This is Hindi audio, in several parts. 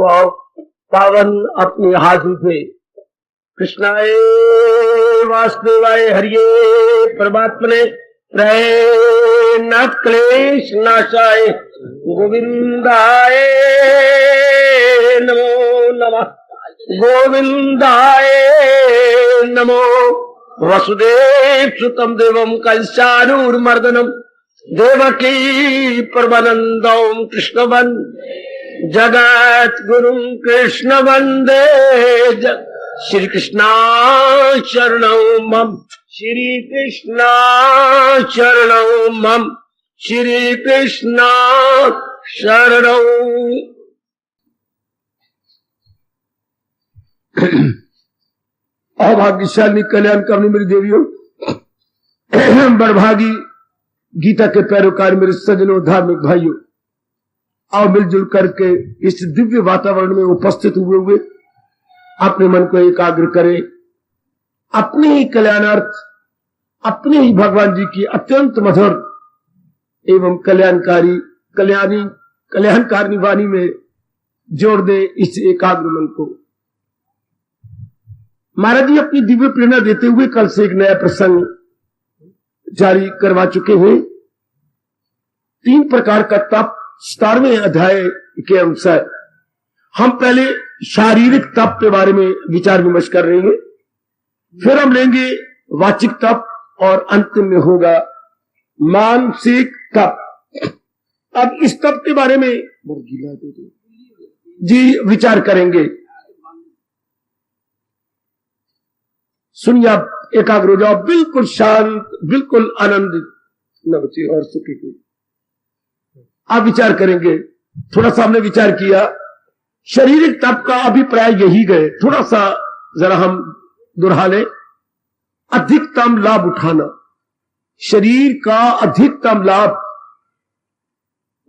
पावन अपनी हाथों पे कृष्णाय वासुदेवाय हरिये परमात्मने नाथ क्लेश नाशाय गोविंदाय नमो नमः गोविंदाय नमो वसुदेव सुतम देवम कंसानूरमर्दनम देवकी परमानंदम कृष्ण वंदे जगत गुरु कृष्ण वंदे श्री कृष्णा शरणं मम श्री कृष्णा शरणं मम श्री कृष्णा शरणं। अभाग्यशाली कल्याण करने मेरी देवियों, बड़भागी गीता के पैरोकार मेरे सज्जनों धार्मिक भाइयों, आओ मिलजुल करके इस दिव्य वातावरण में उपस्थित हुए अपने मन को एकाग्र करें, अपने ही कल्याणार्थ, अपने ही भगवान जी की अत्यंत मधुर एवं कल्याणकारिणी वाणी में जोड़ दे इस एकाग्र मन को। महाराज जी अपनी दिव्य प्रेरणा देते हुए कल से एक नया प्रसंग जारी करवा चुके हैं। 3 प्रकार का तप 17वें अध्याय के अनुसार हम पहले शारीरिक तप के बारे में विचार विमर्श कर रहे हैं, फिर हम लेंगे वाचिक तप और अंतिम में होगा मानसिक तप। अब इस तप के बारे में जी विचार करेंगे। सुनिए, आप एकाग्र हो जाओ, बिल्कुल शांत, बिल्कुल आनंदित नवची और सुखी को आप विचार करेंगे। थोड़ा सा हमने विचार किया, शारीरिक तप का अभिप्राय यही गए, थोड़ा सा जरा हम दोहरा लें। अधिकतम लाभ उठाना, शरीर का अधिकतम लाभ,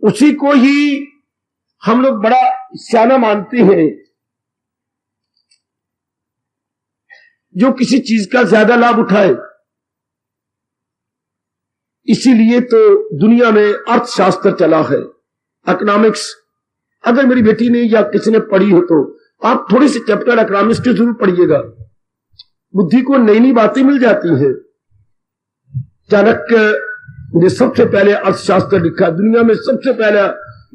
उसी को ही हम लोग बड़ा सियाना मानते हैं। जो किसी चीज का ज्यादा लाभ उठाए, इसीलिए तो दुनिया में अर्थशास्त्र चला है, इकोनॉमिक्स। अगर मेरी बेटी ने या किसी ने पढ़ी हो तो आप थोड़ी सी चैप्टर इकोनॉमिक्स के जरूर पढ़िएगा, बुद्धि को नई नई बातें मिल जाती हैं। चाणक्य ने सबसे पहले अर्थशास्त्र लिखा, दुनिया में सबसे पहले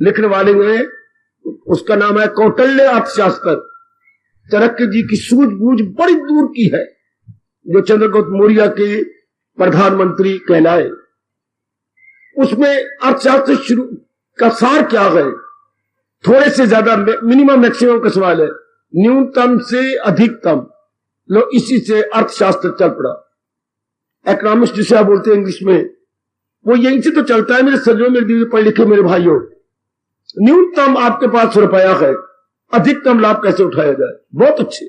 लिखने वाले में उसका नाम है कौटिल्य अर्थशास्त्र। चाणक्य जी की सूझबूझ बड़ी दूर की है, जो चंद्रगुप्त मौर्य के प्रधानमंत्री कहलाए। उसमें अर्थशास्त्र शुरू का सार क्या है? थोड़े से ज्यादा, मिनिमम मैक्सिमम का सवाल है, न्यूनतम से अधिकतम। लो, इसी से अर्थशास्त्र चल पड़ा। इकोनॉमिक्स जिसे आप बोलते हैं इंग्लिश में, वो यहीं से तो चलता है। मेरे सज्जनों में पढ़े लिखे मेरे भाइयों, न्यूनतम आपके पास रुपया है, अधिकतम लाभ कैसे उठाया जाए? बहुत अच्छे।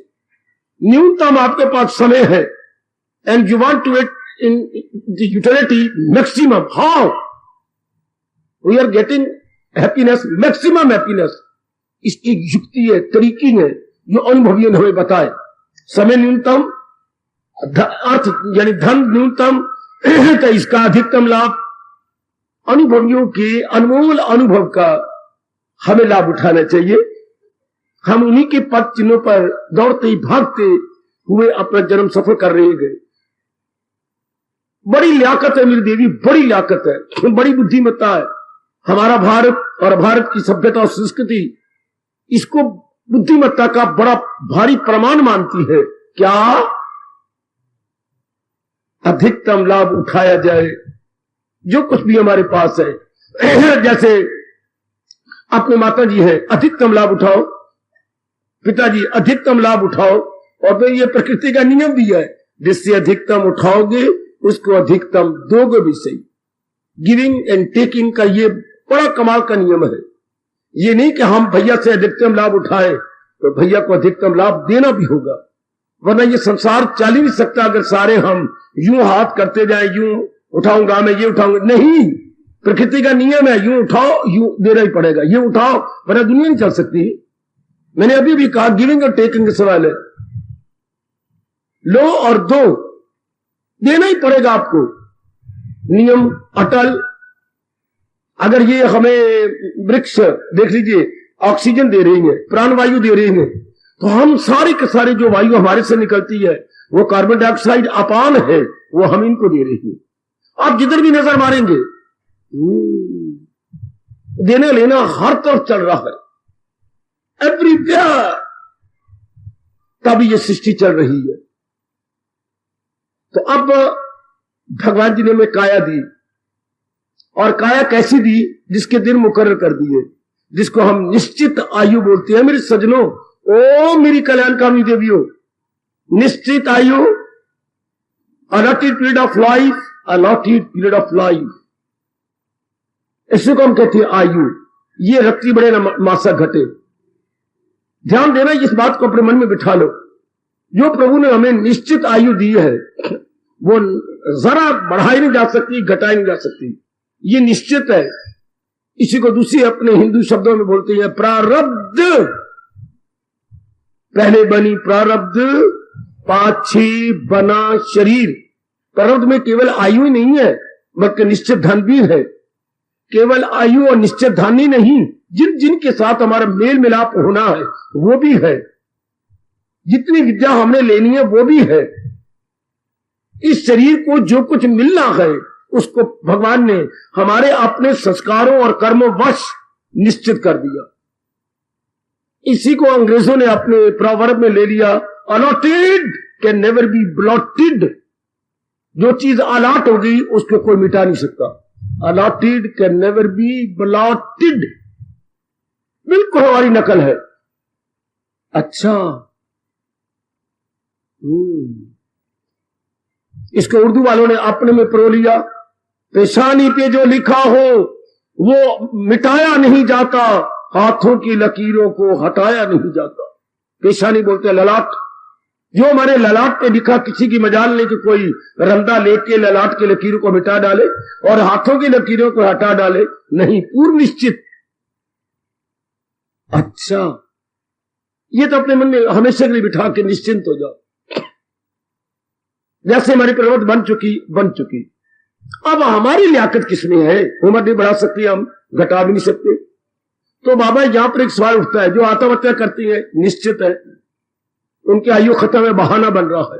न्यूनतम आपके पास समय है, and you want to it in the utility maximum. How we are getting happiness, maximum happiness. इसकी युक्ति है, तरीकी है, जो अनुभवियों ने हमें बताए। समय न्यूनतम, अर्थ यानी धन न्यूनतम, तो इसका अधिकतम लाभ। अनुभवियों के अनमोल अनुभव का हमें लाभ उठाना चाहिए। हम उन्हीं के पद चिन्हों पर दौड़ते ही भागते हुए अपना जन्म सफल कर रहे गए। बड़ी लियाकत है मेरी देवी, बड़ी लियाकत है, बड़ी बुद्धिमत्ता है। हमारा भारत और भारत की सभ्यता और संस्कृति इसको बुद्धिमत्ता का बड़ा भारी प्रमाण मानती है। क्या? अधिकतम लाभ उठाया जाए, जो कुछ भी हमारे पास है। जैसे अपने माता जी है, अधिकतम लाभ उठाओ, पिताजी अधिकतम लाभ उठाओ। और तो ये प्रकृति का नियम भी है, जिससे अधिकतम उठाओगे उसको अधिकतम दोगे भी सही। गिविंग एंड टेकिंग का ये बड़ा कमाल का नियम है। ये नहीं कि हम भैया से अधिकतम लाभ उठाए तो भैया को अधिकतम लाभ देना भी होगा, वरना ये संसार चल ही नहीं सकता अगर सारे हम यूं हाथ करते जाए, यूं उठाऊंगा मैं, ये उठाऊंगा नहीं। प्रकृति का नियम है, यूं उठाओ, यूं देना ही पड़ेगा, ये उठाओ, वरना दुनिया नहीं चल सकती। मैंने अभी भी कहा, गिविंग और टेकिंग का सवाल है। लो और दो, देना ही पड़ेगा आपको। नियम अटल। अगर ये हमें वृक्ष देख लीजिए, ऑक्सीजन दे रही है, प्राणवायु दे रही है। तो हम सारे के सारे जो वायु हमारे से निकलती है वो कार्बन डाइऑक्साइड अपान है, वो हम इनको दे रही है। आप जिधर भी नजर मारेंगे देने लेना हर तरफ चल रहा है, एवरीवेयर। तभी ये सृष्टि चल रही है। तो अब भगवान जी ने हमें काया दी, और काया कैसी दी? जिसके दिन मुकर्रर कर दिए, जिसको हम निश्चित आयु बोलते हैं। मेरे सज्जनों, ओ मेरी कल्याणकामी देवियों, निश्चित आयु, allotted period of life, allotted period of life, इसी को हम कहते हैं आयु। ये रत्ती बड़े न मासा घटे। ध्यान देना, इस बात को अपने मन में बिठा लो। जो प्रभु ने हमें निश्चित आयु दी है वो जरा बढ़ाई नहीं जा सकती, घटाई नहीं जा सकती, ये निश्चित है। इसी को दूसरी अपने हिंदू शब्दों में बोलते हैं प्रारब्ध। पहले बनी प्रारब्ध, पाछी बना शरीर। प्रारब्ध में केवल आयु ही नहीं है बल्कि निश्चित धन भी है। केवल आयु और निश्चित धन ही नहीं, जिन जिन के साथ हमारा मेल मिलाप होना है वो भी है। जितनी विद्या हमने लेनी है वो भी है। इस शरीर को जो कुछ मिलना है उसको भगवान ने हमारे अपने संस्कारों और कर्मों वश निश्चित कर दिया। इसी को अंग्रेजों ने अपने प्रोवर्ब में ले लिया, allotted can never be blotted. जो चीज अलॉट हो गई उसको कोई मिटा नहीं सकता। Allotted can never be blotted, बिल्कुल हमारी नकल है। अच्छा, इसको उर्दू वालों ने अपने में परो लिया। पेशानी पे जो लिखा हो वो मिटाया नहीं जाता, हाथों की लकीरों को हटाया नहीं जाता। पेशानी बोलते हैं ललाट। जो हमारे ललाट पे लिखा, किसी की मजाल नहीं कि कोई रंदा लेके ललाट की लकीरों को मिटा डाले और हाथों की लकीरों को हटा डाले, नहीं, पूर्व निश्चित। अच्छा, ये तो अपने मन में हमेशा के लिए बिठा के निश्चिंत हो जाओ। जैसे हमारी पर्वत बन चुकी। अब हमारी लियाकत किसमें है? उम्र नहीं बढ़ा सकती, हम घटा भी नहीं सकते। तो बाबा यहां पर एक सवाल उठता है, जो आत्महत्या करती है निश्चित है, उनकी आयु खत्म है, बहाना बन रहा है।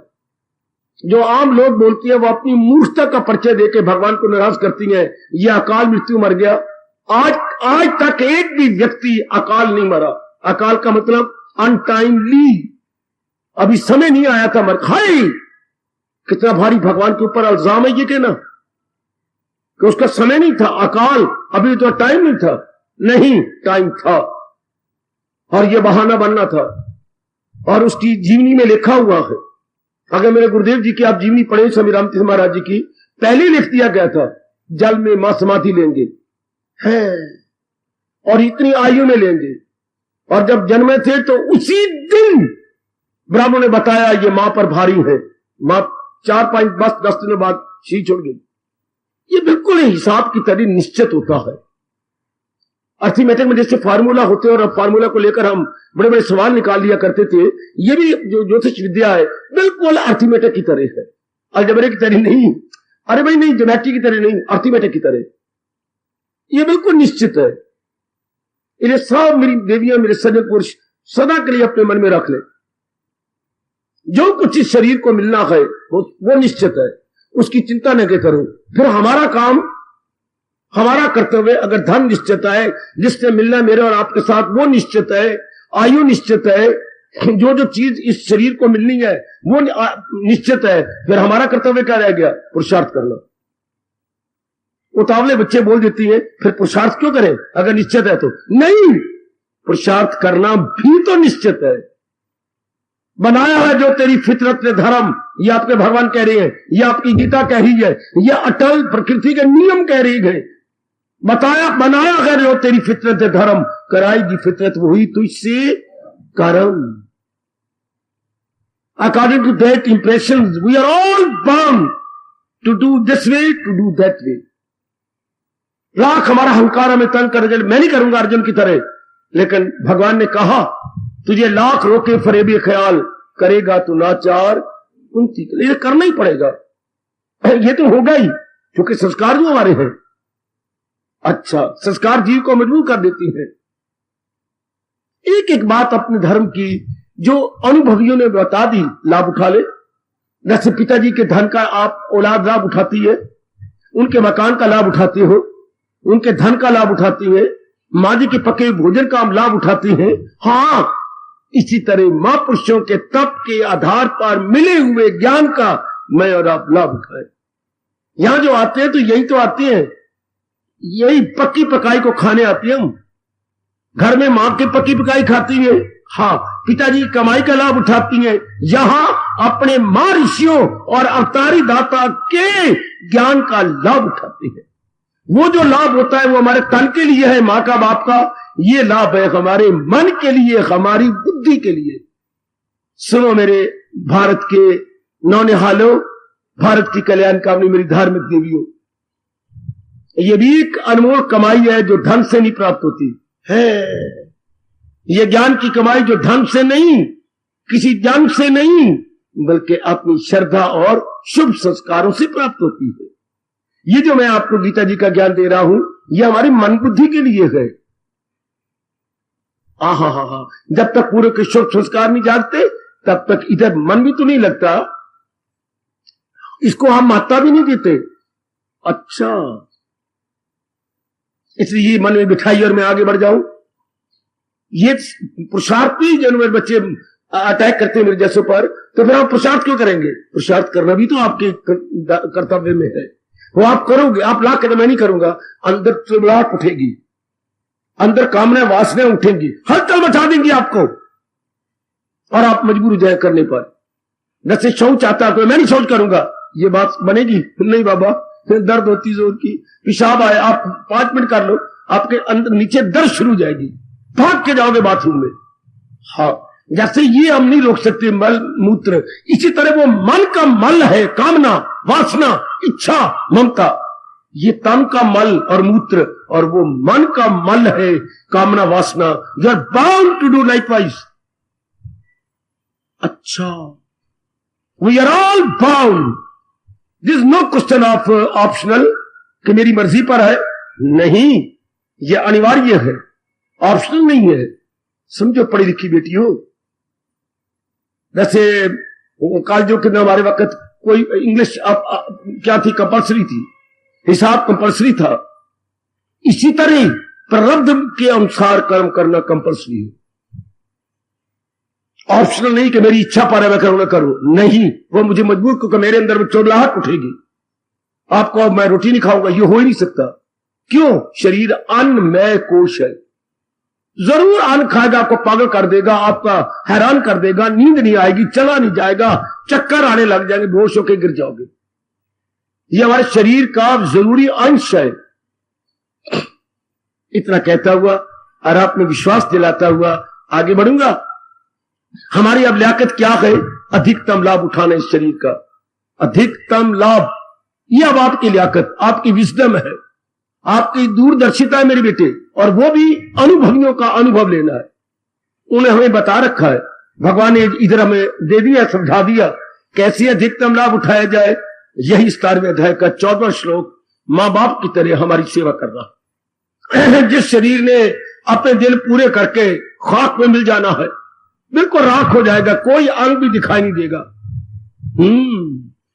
जो आम लोग बोलती है वो अपनी मूर्खता का परिचय देकर भगवान को नाराज करती है, ये अकाल मृत्यु मर गया। आज तक एक भी व्यक्ति अकाल नहीं मरा। अकाल का मतलब अनटाइमली, अभी समय नहीं आया था मर। हाय, कितना भारी भगवान के ऊपर इल्जाम है ये कहना कि उसका समय नहीं था। अकाल, अभी तो टाइम नहीं था। नहीं, टाइम था और ये बहाना बनना था। और उसकी जीवनी में लिखा हुआ है, अगर मेरे गुरुदेव जी की आप जीवनी पढ़े, स्वामी रामतीर्थ महाराज जी की, पहले लिख दिया गया था जल में मां समाधि लेंगे है और इतनी आयु में लेंगे। और जब जन्मे थे तो उसी दिन ब्राह्मण ने बताया ये मां पर भारी है। मां 4-5-10 दिनों बाद शी छोड़ गई। ये बिल्कुल हिसाब की तरह निश्चित होता है। अर्थमेटिक में जैसे फार्मूला होते हैं और अब फार्मूला को लेकर हम बड़े बड़े सवाल निकाल लिया करते थे, ये भी जो ज्योतिष विद्या है बिल्कुल अर्थमेटिक की तरह है, अलजेब्रा की तरह नहीं। अरे भाई नहीं, ज्योमेट्री की तरह नहीं, अर्थमेटिक की तरह। ये बिल्कुल निश्चित है। इन्हें सब मेरी देवियां, मेरे सज्जन पुरुष सदा के लिए अपने मन में रख ले। जो कुछ इस शरीर को मिलना है वो निश्चित है, उसकी चिंता न करो। फिर हमारा काम, हमारा कर्तव्य, अगर धन निश्चित है, जिससे मिलना मेरे और आपके साथ वो निश्चित है, आयु निश्चित है, जो चीज इस शरीर को मिलनी है वो निश्चित है, फिर हमारा कर्तव्य क्या रह गया? पुरुषार्थ करना। उतावले बच्चे बोल देती है फिर पुरुषार्थ क्यों करें अगर निश्चित है तो? नहीं, पुरुषार्थ करना भी तो निश्चित है। बनाया है जो तेरी फितरत ने धर्म, ये आपके भगवान कह रहे हैं, ये आपकी गीता कह रही है, ये अटल प्रकृति के नियम कह रही है। बनाया है जो तेरी फितरत ने धर्म, कराएगी फितरत वही तुझसे कर्म। According to that impression we are all bound to do this way, to do that way. लाख हमारा अहंकार हमें तंग कर, मैं नहीं करूंगा अर्जुन की तरह, लेकिन भगवान ने कहा तुझे लाख रोके फरेबी ख्याल, करेगा तू नाचार कुंती। ये करना ही पड़ेगा, ये तो होगा ही, क्योंकि संस्कार जो हमारे हैं। अच्छा, संस्कार जीव को मजबूर कर देती है। एक एक बात अपने धर्म की जो अनुभवियों ने बता दी, लाभ उठा ले। जैसे पिताजी के धन का आप औलाद लाभ उठाती है, उनके मकान का लाभ उठाती हो, उनके धन का लाभ उठाती है, माँ जी के पके भोजन का लाभ उठाती है। हाँ, इसी तरह महापुरुषों के तप के आधार पर मिले हुए ज्ञान का मैं और आप लाभ उठाए। यहां जो आते हैं तो यही तो आते हैं, यही पक्की पकाई को खाने आती है। हम घर में मां की पक्की पकाई खाती है, हाँ, पिताजी की कमाई का लाभ उठाती हैं। यहां अपने मां ऋषियों और अवतारी दाता के ज्ञान का लाभ उठाते हैं। वो जो लाभ होता है वो हमारे तन के लिए है, मां का बाप का, ये लाभ है हमारे मन के लिए, हमारी बुद्धि के लिए। सुनो मेरे भारत के नौनिहालों, भारत की कल्याण कामनी मेरी धार्मिक देवियों, ये भी एक अनमोल कमाई है जो धन से नहीं प्राप्त होती है। ये ज्ञान की कमाई जो धन से नहीं, किसी जंग से नहीं, बल्कि अपनी श्रद्धा और शुभ संस्कारों से प्राप्त होती है। ये जो मैं आपको गीता जी का ज्ञान दे रहा हूं, ये हमारी मन बुद्धि के लिए है। हा, जब तक पूरे के शुभ संस्कार नहीं जागते तब तक इधर मन भी तो नहीं लगता, इसको हम महत्ता भी नहीं देते। अच्छा, इसलिए मन में बिठाई और मैं आगे बढ़ जाऊं। ये पुरुषार्थी जो मेरे बच्चे अटैक करते हैं मेरे जैसों पर, तो फिर आप पुरुषार्थ क्यों करेंगे? पुरुषार्थ करना भी तो आपके कर्तव्य में है, वो आप करोगे। आप ला कर मैं नहीं करूंगा, अंदर चिड़चिड़ाहट उठेगी, अंदर कामना वासना उठेंगी, हलचल मचा देंगी आपको, और आप मजबूर हो जाए करने पर। जैसे शौच आता तो मैं नहीं शौच करूंगा, ये बात बनेगी नहीं बाबा, फिर दर्द होती जोर की, पेशाब आए, आप 5 मिनट कर लो, आपके अंदर नीचे दर्द शुरू हो जाएगी, भाग के जाओगे बाथरूम में। हाँ, जैसे ये हम नहीं रोक सकते मल मूत्र, इसी तरह वो मन का मल है, कामना वासना इच्छा ममता, ये तन का मल और मूत्र, और वो मन का मल है कामना वासना। You are bound to do likewise. अच्छा, we are all bound. This no question of optional कि मेरी मर्जी पर है, नहीं, ये अनिवार्य है, ऑप्शनल नहीं है। समझो पढ़ी लिखी बेटी हो, वैसे कॉलेजों के हमारे वक्त कोई इंग्लिश क्या थी, कंपल्सरी थी, हिसाब कंपल्सरी था। इसी तरह प्रारब्ध के अनुसार कर्म करना कंपल्सरी है, ऑप्शनल नहीं कि मेरी इच्छा पर है मैं करूँ ना करूं, नहीं, वो मुझे मजबूर, क्योंकि मेरे अंदर चोटलाहट उठेगी। आपको अब मैं रोटी नहीं खाऊंगा, ये हो ही नहीं सकता। क्यों? शरीर अन्नमय कोश है, जरूर अन्न खाएगा, आपको पागल कर देगा, आपका हैरान कर देगा, नींद नहीं आएगी, चला नहीं जाएगा, चक्कर आने लग जाएंगे, बेहोश होकर गिर जाओगे। ये हमारे शरीर का जरूरी अंश है। इतना कहता हुआ और आप में विश्वास दिलाता हुआ आगे बढ़ूंगा। हमारी अब लियाकत क्या है? अधिकतम लाभ उठाना इस शरीर का, अधिकतम लाभ। ये अब आपकी लियाकत, आपकी विजडम है, आपकी दूरदर्शिता है मेरे बेटे, और वो भी अनुभवियों का अनुभव लेना है। उन्हें हमें बता रखा है, भगवान ने इधर हमें दे दिया, समझा दिया कैसे अधिकतम लाभ उठाया जाए। यही 17वें अध्याय का 14वां श्लोक मां बाप की तरह हमारी सेवा कर रहा। जिस शरीर ने अपने दिल पूरे करके खाक में मिल जाना है, बिल्कुल राख हो जाएगा, कोई अंग भी दिखाई नहीं देगा।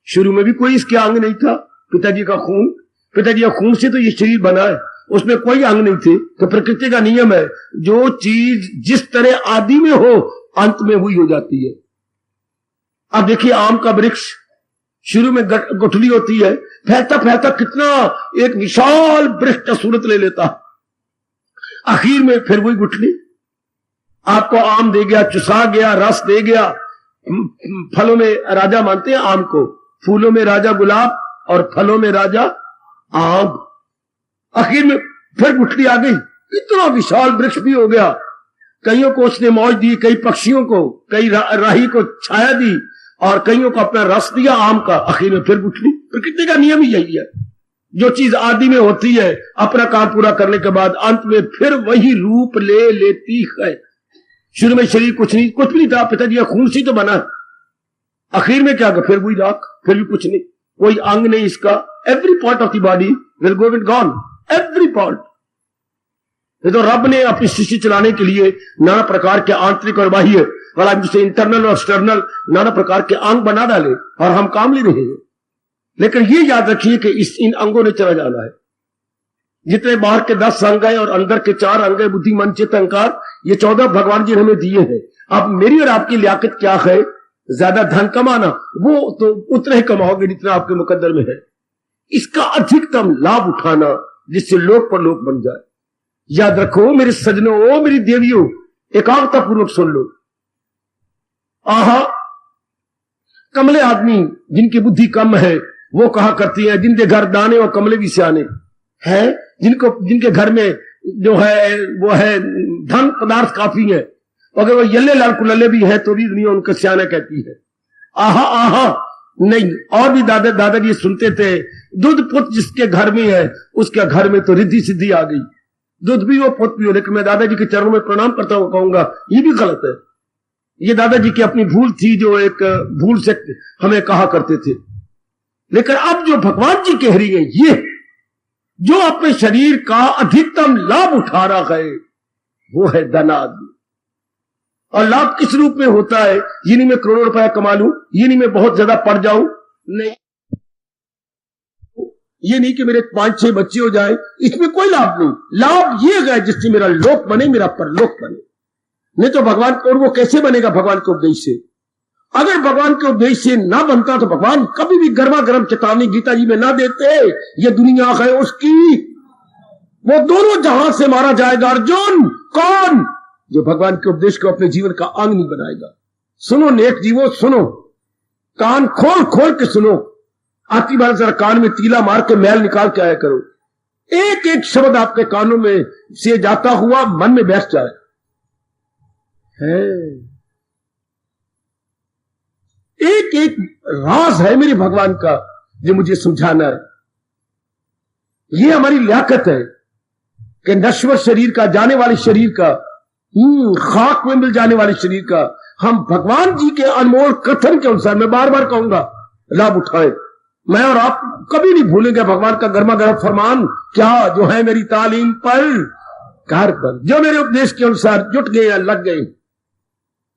शुरू में भी कोई इसके अंग नहीं था, पिताजी का खून, पिताजी का खून से तो ये शरीर बना है, उसमें कोई अंग नहीं थे। तो प्रकृति का नियम है, जो चीज जिस तरह आदि में हो अंत में हुई हो जाती है। अब देखिए आम का वृक्ष शुरू में गुठली होती है, फैलता फैलता कितना एक विशाल वृक्ष का सूरत ले लेता, आखिर में फिर वही गुठली आपको आम दे गया, चुसा गया, रस दे गया। फलों में राजा मानते हैं आम को, फूलों में राजा गुलाब और फलों में राजा आम। आखिर में फिर गुठली आ गई, इतना विशाल वृक्ष भी हो गया। कईयों को उसने मौज दी, कई पक्षियों को, कई राही को छाया दी, और कईयों को अपना रस दिया आम का। आखिर में फिर गुठली। प्रकृति का नियम ही यही है, जो चीज आदि में होती है अपना काम पूरा करने के बाद अंत में फिर वही रूप ले लेती है। शुरू में शरीर कुछ नहीं था, पिताजी का खून से तो बना, आखिर में क्या गया, फिर वही राख, फिर भी कुछ नहीं, कोई अंग नहीं इसका। Every part of the body will go with gone, every part. ये तो रब ने अपनी सृष्टि चलाने के लिए नाना प्रकार के आंतरिक और बाह्य वाला जिसे इंटरनल और एक्सटर्नल नाना प्रकार के अंग बना डाले और हम काम ले रहे हैं। लेकिन ये याद रखिए कि इन अंगों ने चला जाना है। जितने बाहर के 10 अंग है और अंदर के 4 अंग है, बुद्धि मन चित्त अहंकार, ये 14 भगवान जी ने हमें दिए हैं। अब मेरी और आपकी लियाकत क्या है? ज्यादा धन कमाना, वो तो उतना ही कमाओगे जितना आपके मुकद्दर में है। इसका अधिकतम लाभ उठाना जिससे लोक पर लोक बन जाए। याद रखो मेरे सजनों, मेरी देवियों, एकाग्रता पूर्वक सुन लो। आहा, कमले आदमी जिनकी बुद्धि कम है वो कहा करती है जिनके घर दाने और कमले भी सियाने हैं, जिनके घर में जो है वो है धन पदार्थ काफी है, अगर वो यल्ले लाल कुल्ले भी है तो भी दुनिया उनका सियाना कहती है। आहा आहा नहीं। और भी दादाजी सुनते थे, दूध पुत जिसके घर में है उसके घर में तो रिद्धि सिद्धि आ गई। दूध भी वो पुत भी हो। लेकिन मैं दादाजी के चरणों में प्रणाम करता हूं, कहूंगा ये भी गलत है। ये दादाजी की अपनी भूल थी, जो एक भूल से हमें कहा करते थे। लेकिन अब जो भगवान जी कह रही है, ये जो अपने शरीर का अधिकतम लाभ उठा रहा है वो है धन आदमी। और लाभ किस रूप में होता है? ये नहीं मैं करोड़ों रुपया कमा लूं, ये नहीं मैं बहुत ज्यादा पढ़ जाऊं, नहीं, ये नहीं कि मेरे 5-6 बच्चे हो जाए, इसमें कोई लाभ नहीं। लाभ ये है जिससे मेरा लोक बने, मेरा परलोक बने। नहीं तो भगवान, और वो कैसे बनेगा? भगवान के उपदेश से। अगर भगवान के उपदेश से ना बनता तो भगवान कभी भी गर्मा गर्म चेतावनी गीता जी में ना देते, ये दुनिया है उसकी, वो दोनों जहां से मारा जाएगा। अर्जुन कौन? जो भगवान के उपदेश को अपने जीवन का अंग नहीं बनाएगा। सुनो नेक जीवो, सुनो, कान खोल खोल के सुनो। आती बार जरा कान में तीला मार के मैल निकाल के आया करो। एक एक शब्द आपके कानों में से जाता हुआ मन में बैठ जाए। एक एक राज है मेरे भगवान का जो मुझे समझाना है। ये हमारी लियाकत है कि नश्वर शरीर का, जाने वाले शरीर का, खाक में मिल जाने वाले शरीर का, हम भगवान जी के अनमोल कथन के अनुसार, मैं बार बार कहूंगा, लाभ उठाए। मैं और आप कभी नहीं भूलेंगे भगवान का गर्मा गर्म फरमान, क्या जो है मेरी तालीम पर, घर पर, जो मेरे उपदेश के अनुसार जुट गए या लग गए।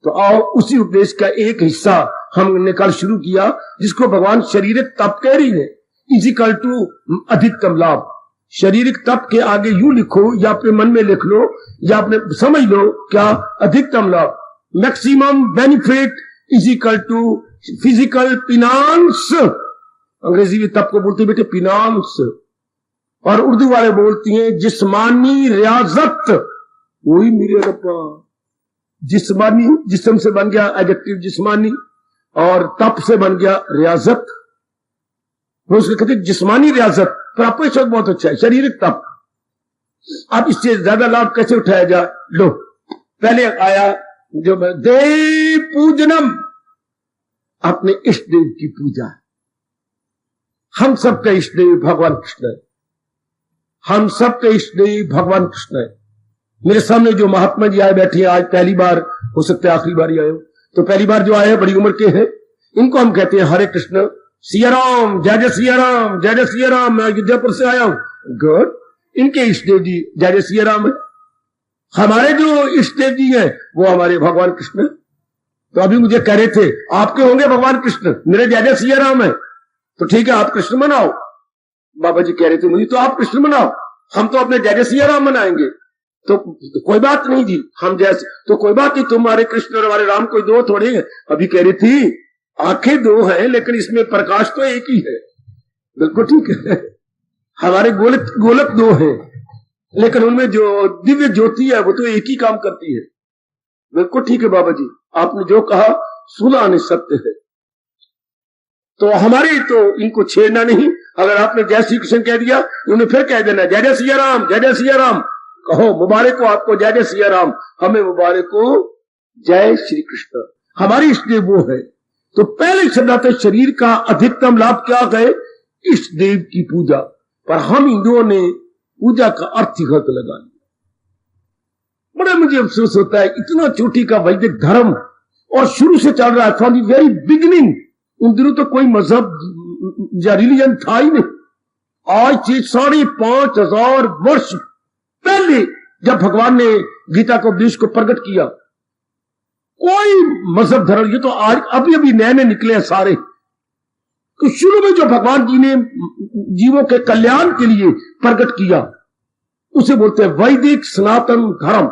तो आओ उसी उपदेश का एक हिस्सा हमने कल शुरू किया, जिसको भगवान शारीरिक तप कह रही है, इजिकल टू अधिकतम लाभ। शारीरिक तप के आगे यूं लिखो या अपने मन में लिख लो या अपने समझ लो, क्या? अधिकतम लाभ, maximum benefit ethical to physical finance. अंग्रेजी में तप को बोलते हैं बेटे फिनांस, और उर्दू वाले बोलती हैं जिस्मानी रियाजत। वही मेरे रब्बा, जिस्मानी, जिस्म से बन गया एडजेक्टिव जिस्मानी, और तप से बन गया रियाजत। वो उसको कहते जिस्मानी रियाजत, पर आपका शब्द बहुत अच्छा है, शारीरिक तप। अब इससे ज्यादा लाभ कैसे उठाया जाए? लो, पहले आया जो देव पूजनम, अपने इष्ट देव की पूजा। हम सबका इष्ट देव भगवान कृष्ण है। हम सबका इष्ट देव भगवान कृष्ण है। मेरे सामने जो महात्मा जी आए बैठे हैं, आज पहली बार, हो सकता है आखिरी बार ही आए हो, तो पहली बार जो आए हैं बड़ी उम्र के हैं, इनको हम कहते हैं हरे कृष्ण, सिया राम, जय जय सिया राम, जय जय सिया राम। मैं अयोध्यापुर से आया हूं। गुड। इनके इष्ट देव जी जय जय सिया राम है। हमारे जो इष्ट देव जी हैं वो हमारे भगवान कृष्ण। तो अभी मुझे कह रहे थे आपके होंगे भगवान कृष्ण, मेरे जय जय सिया राम है, तो ठीक है आप कृष्ण मनाओ। बाबा जी कह रहे थे मुझे तो आप कृष्ण मनाओ, हम तो अपने जय जय सिया राम मनाएंगे। तो कोई बात नहीं जी, हम जैसे तो कोई बात नहीं, तुम्हारे कृष्ण और हमारे राम कोई दो थोड़े हैं। अभी कह रही थी आंखें दो हैं लेकिन इसमें प्रकाश तो एक ही है। बिल्कुल ठीक है, हमारे गोलक दो हैं लेकिन उनमें जो दिव्य ज्योति है वो तो एक ही काम करती है। बिल्कुल ठीक है बाबा जी, आपने जो कहा सुना नहीं सत्य है। तो हमारे तो इनको छेड़ना नहीं। अगर आपने जय श्री कृष्ण कह दिया, उन्हें फिर कह देना जय जय सिया राम, जय जय सिया राम। कहो मुबारक हो आपको जय जय सिया राम, हमें मुबारक हो जय श्री कृष्ण। हमारी इष्ट देव वो है। तो पहले शब्द आते शरीर का अधिकतम लाभ क्या है? इष्ट देव की पूजा। पर हम हिंदुओं ने पूजा का अर्थ ही गलत लगा लिया। बड़ा मुझे अफसोस होता है, इतना चोटी का वैदिक धर्म और शुरू से चल रहा है, फ्रॉम द वेरी बिगिनिंग। उन दिनों तो कोई मजहब या रिलीजन था ही नहीं। आज से 5,500 वर्ष पहले जब भगवान ने गीता को उपदेश को प्रकट किया, कोई मजहब धर्म, ये तो आज अभी अभी नए नए निकले हैं सारे, तो शुरू में जो भगवान जी ने जीवों के कल्याण के लिए प्रकट किया उसे बोलते हैं वैदिक सनातन धर्म।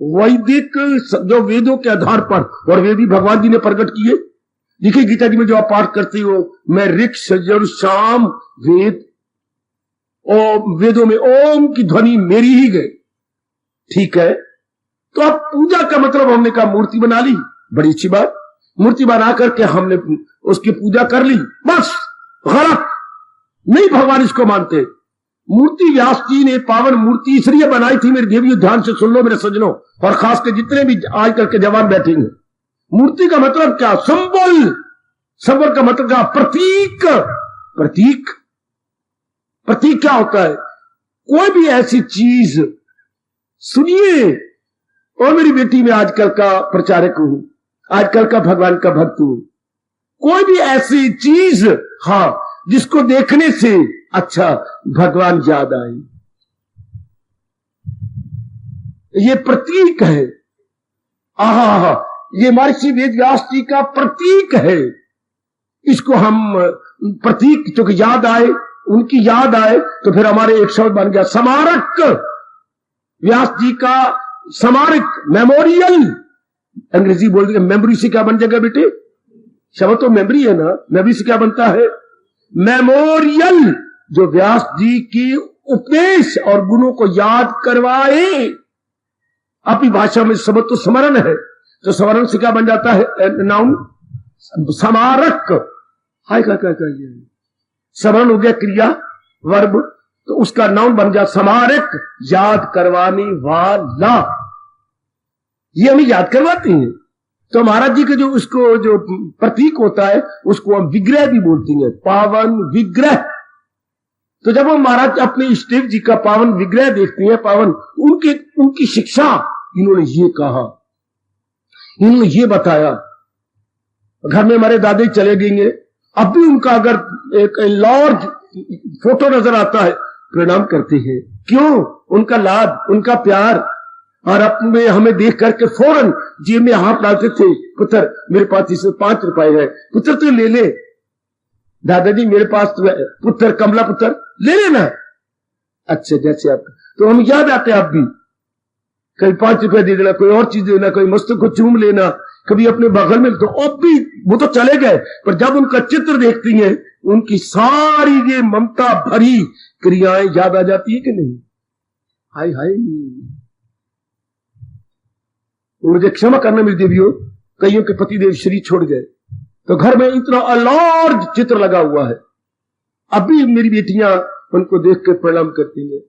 वैदिक जो वेदों के आधार पर, और वे भी भगवान जी ने प्रकट किए। देखिए गीता जी में जो आप पाठ करते हो, मैं ऋक यजुर साम वेद, और वेदों में ओम की ध्वनि मेरी ही गए। ठीक है, तो अब पूजा का मतलब हमने कहा मूर्ति बना ली, बड़ी अच्छी बात, मूर्ति बना करके हमने उसकी पूजा कर ली, बस गलत नहीं, भगवान इसको मानते। मूर्ति व्यास जी ने पावन मूर्ति इसलिए बनाई थी, मेरे देवियों ध्यान से सुन लो मेरे सज्जनों, और खासकर जितने भी आजकल के जवान बैठेंगे, मूर्ति का मतलब क्या? संबल। संबल का मतलब क्या? प्रतीक। प्रतीक, प्रतीक क्या होता है? कोई भी ऐसी चीज, सुनिए, और मेरी बेटी में आजकल का प्रचारक हूं, आजकल का भगवान का भक्त हूं, कोई भी ऐसी चीज, हाँ, जिसको देखने से अच्छा भगवान याद आए, ये प्रतीक है। आहा, ये महर्षि वेदव्यास जी का प्रतीक है। इसको हम प्रतीक, क्योंकि याद आए, उनकी याद आए, तो फिर हमारे एक शब्द बन गया स्मारक। व्यास जी का स्मारक, मेमोरियल, अंग्रेजी बोल दिया, मेमोरी से क्या बन जाएगा बेटे? शब्द तो मेमोरी है ना, मेमोरी से क्या बनता है? मेमोरियल, जो व्यास जी की उपदेश और गुणों को याद करवाए। अपनी भाषा में शब्द तो स्मरण है, तो स्मरण से क्या बन जाता है? नाउन, स्मारक। हाय क्या स्मरण हो गया क्रिया, वर्ब, तो उसका नाउन बन गया स्मारक, याद करवाने वाला। ये हमें याद करवाते हैं। तो महाराज जी के जो उसको जो प्रतीक होता है उसको हम विग्रह भी बोलते हैं, पावन विग्रह। तो जब हम महाराज अपने इष्टदेव जी का पावन विग्रह देखते हैं, पावन, उनकी शिक्षा, इन्होंने ये कहा, इन्होंने ये बताया। घर में हमारे दादी चले गए, अब भी उनका अगर एक लार्ज फोटो नजर आता है, प्रणाम करते हैं। क्यों? उनका लाड, उनका प्यार। और अपने हमें देख करके फौरन जेब में हाथ डालते थे, पुत्र मेरे पास इसमें 5 रुपए है, पुत्र तू ले ले, दादाजी मेरे पास तो है, पुत्र कमला पुत्र ले लेना। अच्छा, जैसे आप, तो हम याद आते आप भी, कभी 5 रुपए दे देना, कोई और चीज देना, कोई मस्तक को चूम लेना, कभी अपने बगल में, तो अब भी वो तो चले गए, पर जब उनका चित्र देखती हैं, उनकी सारी ये ममता भरी क्रियाएं याद आ जाती है कि नहीं? हाय हाय, मुझे क्षमा करना मेरी देवियों, कईयों के पतिदेव शरीर छोड़ गए, तो घर में इतना लार्ज चित्र लगा हुआ है, अभी मेरी बेटियां उनको देख कर प्रणाम करती हैं।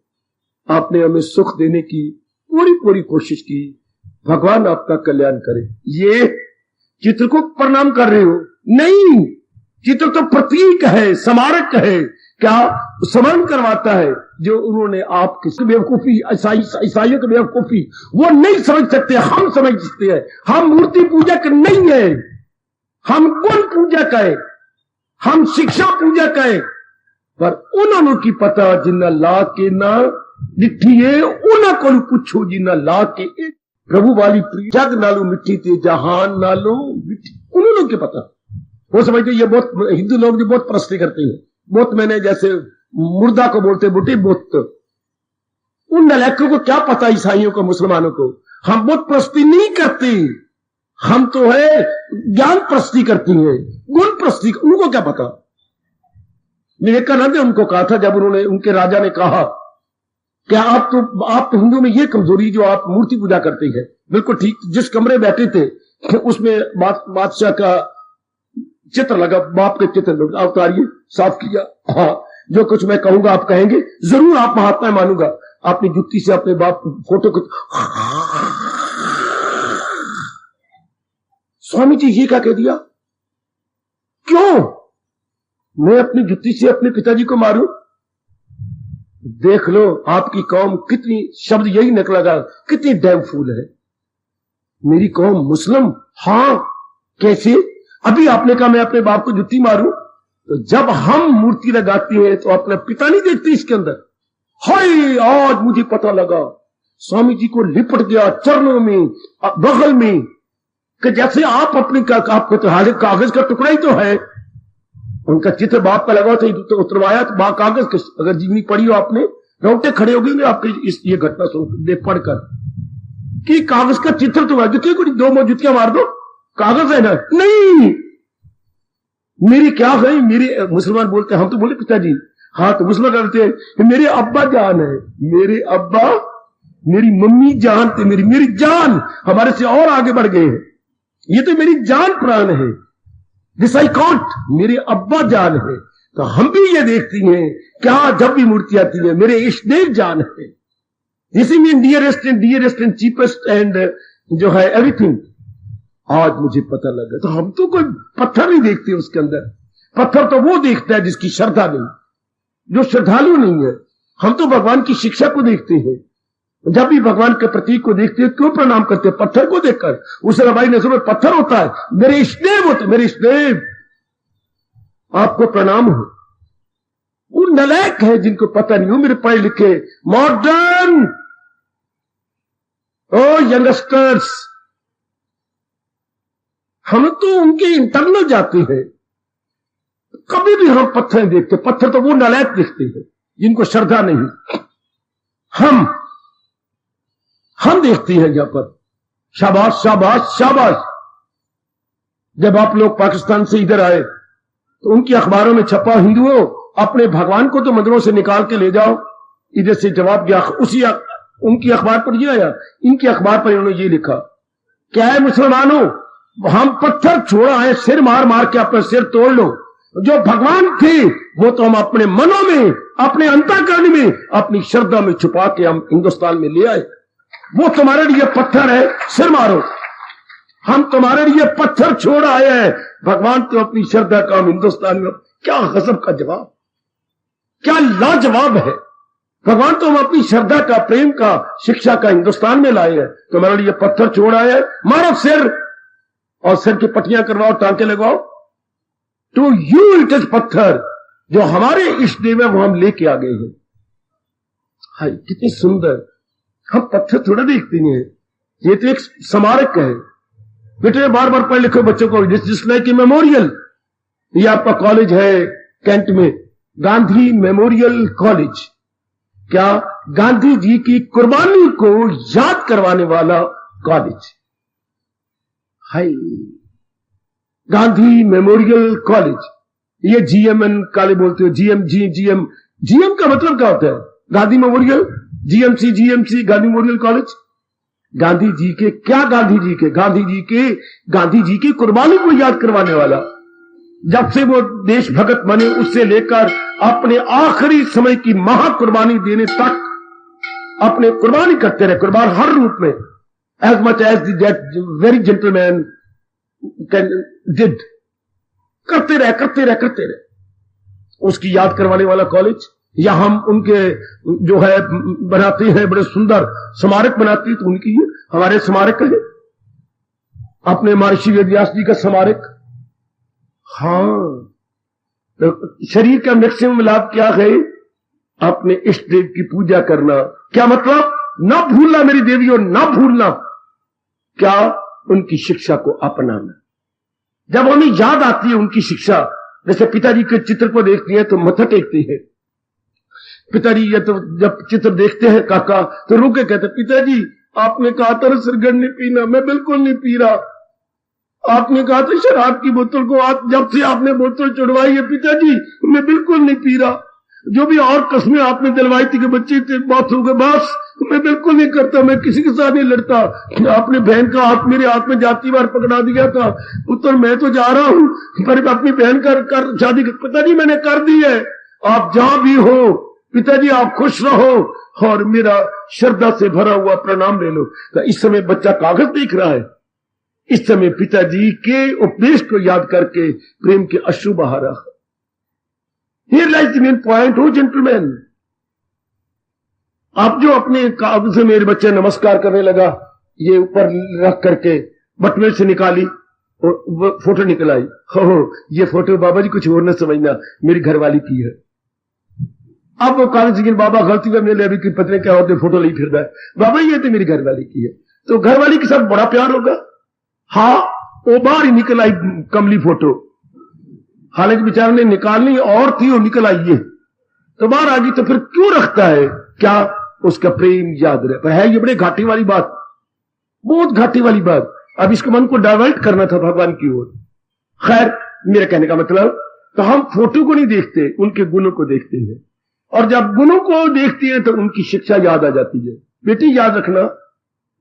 आपने हमें सुख देने की पूरी कोशिश की, भगवान आपका कल्याण करे। ये चित्र को प्रणाम कर रहे हो? नहीं, चित्र तो प्रतीक है, स्मारक है। क्या स्मरण करवाता है? जो उन्होंने आपकी बेवकूफी, ईसाइयों की बेवकूफी, वो नहीं समझ सकते, हम समझ सकते हैं। हम मूर्ति पूजक नहीं है, हम गुण पूजक है, हम शिक्षा पूजक है। पर उन्होंने की पता जिन्ना ला के ना डिठिए, उन्होंने को पूछो जिन्ना ला के प्रभु वाली प्रिय जग नालू मिट्टी थे, जहान नालू मिट्टी, उन्होंने के पता। वो समझते ये बहुत, हिंदू लोग जो बहुत प्रस्ती करते हैं, बहुत, मैंने जैसे मुर्दा को बोलते बुटी बुत, उन नलायकों को क्या पता ईसाइयों को, मुसलमानों को। हम बहुत प्रस्ती नहीं करते, हम तो है ज्ञान प्रस्ती करती हैं, गुण प्रस्ती, उनको क्या पता। विवेकानंद ने उनको कहा था, जब उन्होंने, उनके राजा ने कहा क्या आप तो हिंदू में ये कमजोरी जो आप मूर्ति पूजा करते हैं। बिल्कुल ठीक, जिस कमरे बैठे थे उसमें बादशाह का चित्र लगा, बाप के चित्र लगा, उतारिए, साफ किया। हाँ, जो कुछ मैं कहूंगा आप कहेंगे, जरूर आप महात्मा मानूंगा। अपनी जुत्ती से अपने बाप फोटो को, स्वामी जी ये क्या कह दिया? क्यों मैं अपनी जुत्ती से अपने पिताजी को मारूं? देख लो आपकी कौम कितनी, शब्द यही निकला, कितनी डैम फूल है। मेरी कौम मुस्लिम, हाँ कैसे? अभी आपने कहा मैं अपने बाप को जुत्ती मारूं, तो जब हम मूर्ति लगाते हैं तो अपना पिता नहीं देखते इसके अंदर। हाय, आज मुझे पता लगा स्वामी जी को लिपट गया चरणों में, बगल में, कि जैसे आप अपनी आपको तो कागज का टुकड़ा ही तो है। उनका चित्र बाप का लगा था तो उतरवाया, तो कागज अगर जीवनी पढ़ी हो आपने, रोंगटे खड़े हो गए आपके ये घटना सुन पढ़कर कि कागज का चित्र तो है, जुतिया को दो जुतियां मार दो, कागज है ना। नहीं, मेरी क्या है, मेरे मुसलमान बोलते हैं, हम तो बोले पिताजी, हाँ तो मुसलमान कहते हैं मेरे अब्बा जान है, मेरे अब्बा, मेरी मम्मी जान थे, मेरी जान हमारे से और आगे बढ़ गए हैं, ये तो मेरी जान प्राण है, दिस आई कॉन्ट, मेरे अब्बा जान है। तो हम भी ये देखती हैं क्या, जब भी मूर्ति आती है मेरे इष्टदेव जान है, इसी में डियरेस्ट एंड चीपेस्ट एंड जो है एवरीथिंग। आज मुझे पता लगा, तो हम तो कोई पत्थर नहीं देखते उसके अंदर, पत्थर तो वो देखता है जिसकी श्रद्धा नहीं, जो श्रद्धालु नहीं है। हम तो भगवान की शिक्षा को देखते हैं, जब भी भगवान के प्रतीक को देखते हैं क्यों प्रणाम करते हैं, पत्थर को देखकर। उस हमारी नजर में पत्थर होता है, मेरे इष्टदेव होते, मेरे इष्टदेव आपको प्रणाम हो। वो नलायक है जिनको पता नहीं हो, मेरे पढ़े लिखे मॉडर्न ओ यंगस्टर्स, हम तो उनके इंटरनल जाते हैं, कभी भी हम पत्थर नहीं देखते। पत्थर तो वो नलायक देखते हैं जिनको श्रद्धा नहीं। हम देखते हैं यहां पर, शाबाश शाबाश शाबाश। जब आप लोग पाकिस्तान से इधर आए तो उनकी अखबारों में छपा, हिंदुओं अपने भगवान को तो मंदिरों से निकाल के ले जाओ। इधर से जवाब दिया, उसी उनकी अखबार पर ये आया, इनकी अखबार पर इन्होंने ये लिखा, क्या है मुसलमानों, हम पत्थर छोड़ा है, सिर मार मार के अपना सिर तोड़ लो। जो भगवान थे वो तो हम अपने मनों में, अपने अंतःकरण में, अपनी श्रद्धा में छुपा के हम हिंदुस्तान में ले आए। वो तुम्हारे लिए पत्थर है, सिर मारो। हम तुम्हारे लिए पत्थर छोड़ आए हैं, भगवान तो अपनी श्रद्धा का हम हिंदुस्तान में। क्या गजब का जवाब, क्या लाजवाब है। भगवान तो हम अपनी श्रद्धा का, प्रेम का, शिक्षा का हिंदुस्तान में लाए हैं, तुम्हारे लिए पत्थर छोड़ आए हैं, मारो सिर, और सिर की पट्टियां करवाओ, टांके लगाओ। टू यू इट इज पत्थर, जो हमारे इष्ट देव है वो हम लेके आ गए हैं। हाय कितनी सुंदर। हम पत्थर थोड़ा देखते हैं, ये तो एक स्मारक है। बेटे बार बार पढ़ लिखो बच्चों को, जिस लाइक मेमोरियल, ये आपका कॉलेज है कैंट में, गांधी मेमोरियल कॉलेज। क्या गांधी जी की कुर्बानी को याद करवाने वाला कॉलेज। हाय गांधी मेमोरियल कॉलेज, ये जीएमएन काले बोलते हो, जीएम का मतलब क्या होता है? Gandhi Memorial, GMC Gandhi Memorial College. Gandhi ji के क्या, गांधी जी की कुर्बानी को याद करवाने वाला। जब से वो देश भगत बने उससे लेकर अपने आखिरी समय की महाकुर्बानी देने तक अपने कुर्बानी करते रहे, कुर्बान हर रूप में, as much as that very gentleman did, करते रहे। उसकी याद करवाने वाला कॉलेज। या हम उनके जो है बनाते हैं, बड़े सुंदर स्मारक बनाते हैं, तो उनकी हमारे स्मारक है, अपने महर्षि वेदव्यास जी का स्मारक। हाँ, तो शरीर का मैक्सिमम लाभ क्या है? अपने इष्ट देव की पूजा करना। क्या मतलब? ना भूलना मेरी देवियों, ना भूलना। क्या? उनकी शिक्षा को अपनाना। जब हमें याद आती है उनकी शिक्षा, जैसे पिताजी के चित्र को देखती है तो मत्था टेकती है। पिताजी ये तो जब चित्र देखते हैं काका तो रुके कहते, पिताजी आपने कहा था सिरगढ़ नहीं पीना, मैं बिल्कुल नहीं पी रहा। आपने कहा था शराब की बोतल को, जब से आपने बोतल चढ़वाई है पिताजी मैं बिल्कुल नहीं पी रहा। जो भी और कस्में आपने दिलवाई थी कि बच्चे थे बात हो गए, बस मैं बिल्कुल नहीं करता, मैं किसी के साथ नहीं लड़ता। आपने बहन का हाथ मेरे हाथ में जाती बार पकड़ा दिया था, पुत्र मैं तो जा रहा हूं पर अपनी बहन कर शादी पिताजी मैंने कर दी है। आप जहां भी हो पिताजी आप खुश रहो और मेरा श्रद्धा से भरा हुआ प्रणाम ले लो। तो इस समय बच्चा कागज देख रहा है, इस समय पिताजी के उपदेश को याद करके प्रेम के अश्रु बहा रहा है। Here lies the main point, oh gentlemen। आप जो अपने कागज से मेरे बच्चे नमस्कार करने लगा, ये ऊपर रख करके बटवे से निकाली और फोटो निकल आई, हो ये फोटो बाबा जी कुछ और न समझना, मेरी घरवाली की है। अब वो कागज सिंह बाबा गलती में ले अभी की पत्नी क्या होते फोटो नहीं फिर रहा है, बाबा ये तो मेरी घरवाली की है, तो घरवाली के साथ बड़ा प्यार होगा। हाँ वो बाहर ही निकल आई कमली फोटो, हालांकि बेचारे ने निकालनी और थी, वो निकल आई है तो बाहर आ गई, तो फिर क्यों रखता है? क्या उसका प्रेम याद रहे? पर है ये बड़े घाटी वाली बात, बहुत घाटी वाली बात। अब इसको मन को डाइवर्ट करना था भगवान की ओर। खैर मेरे कहने का मतलब, तो हम फोटो को नहीं देखते, उनके गुणों को देखते हैं, और जब गुणों को देखते हैं तो उनकी शिक्षा याद आ जाती है। बेटी याद रखना,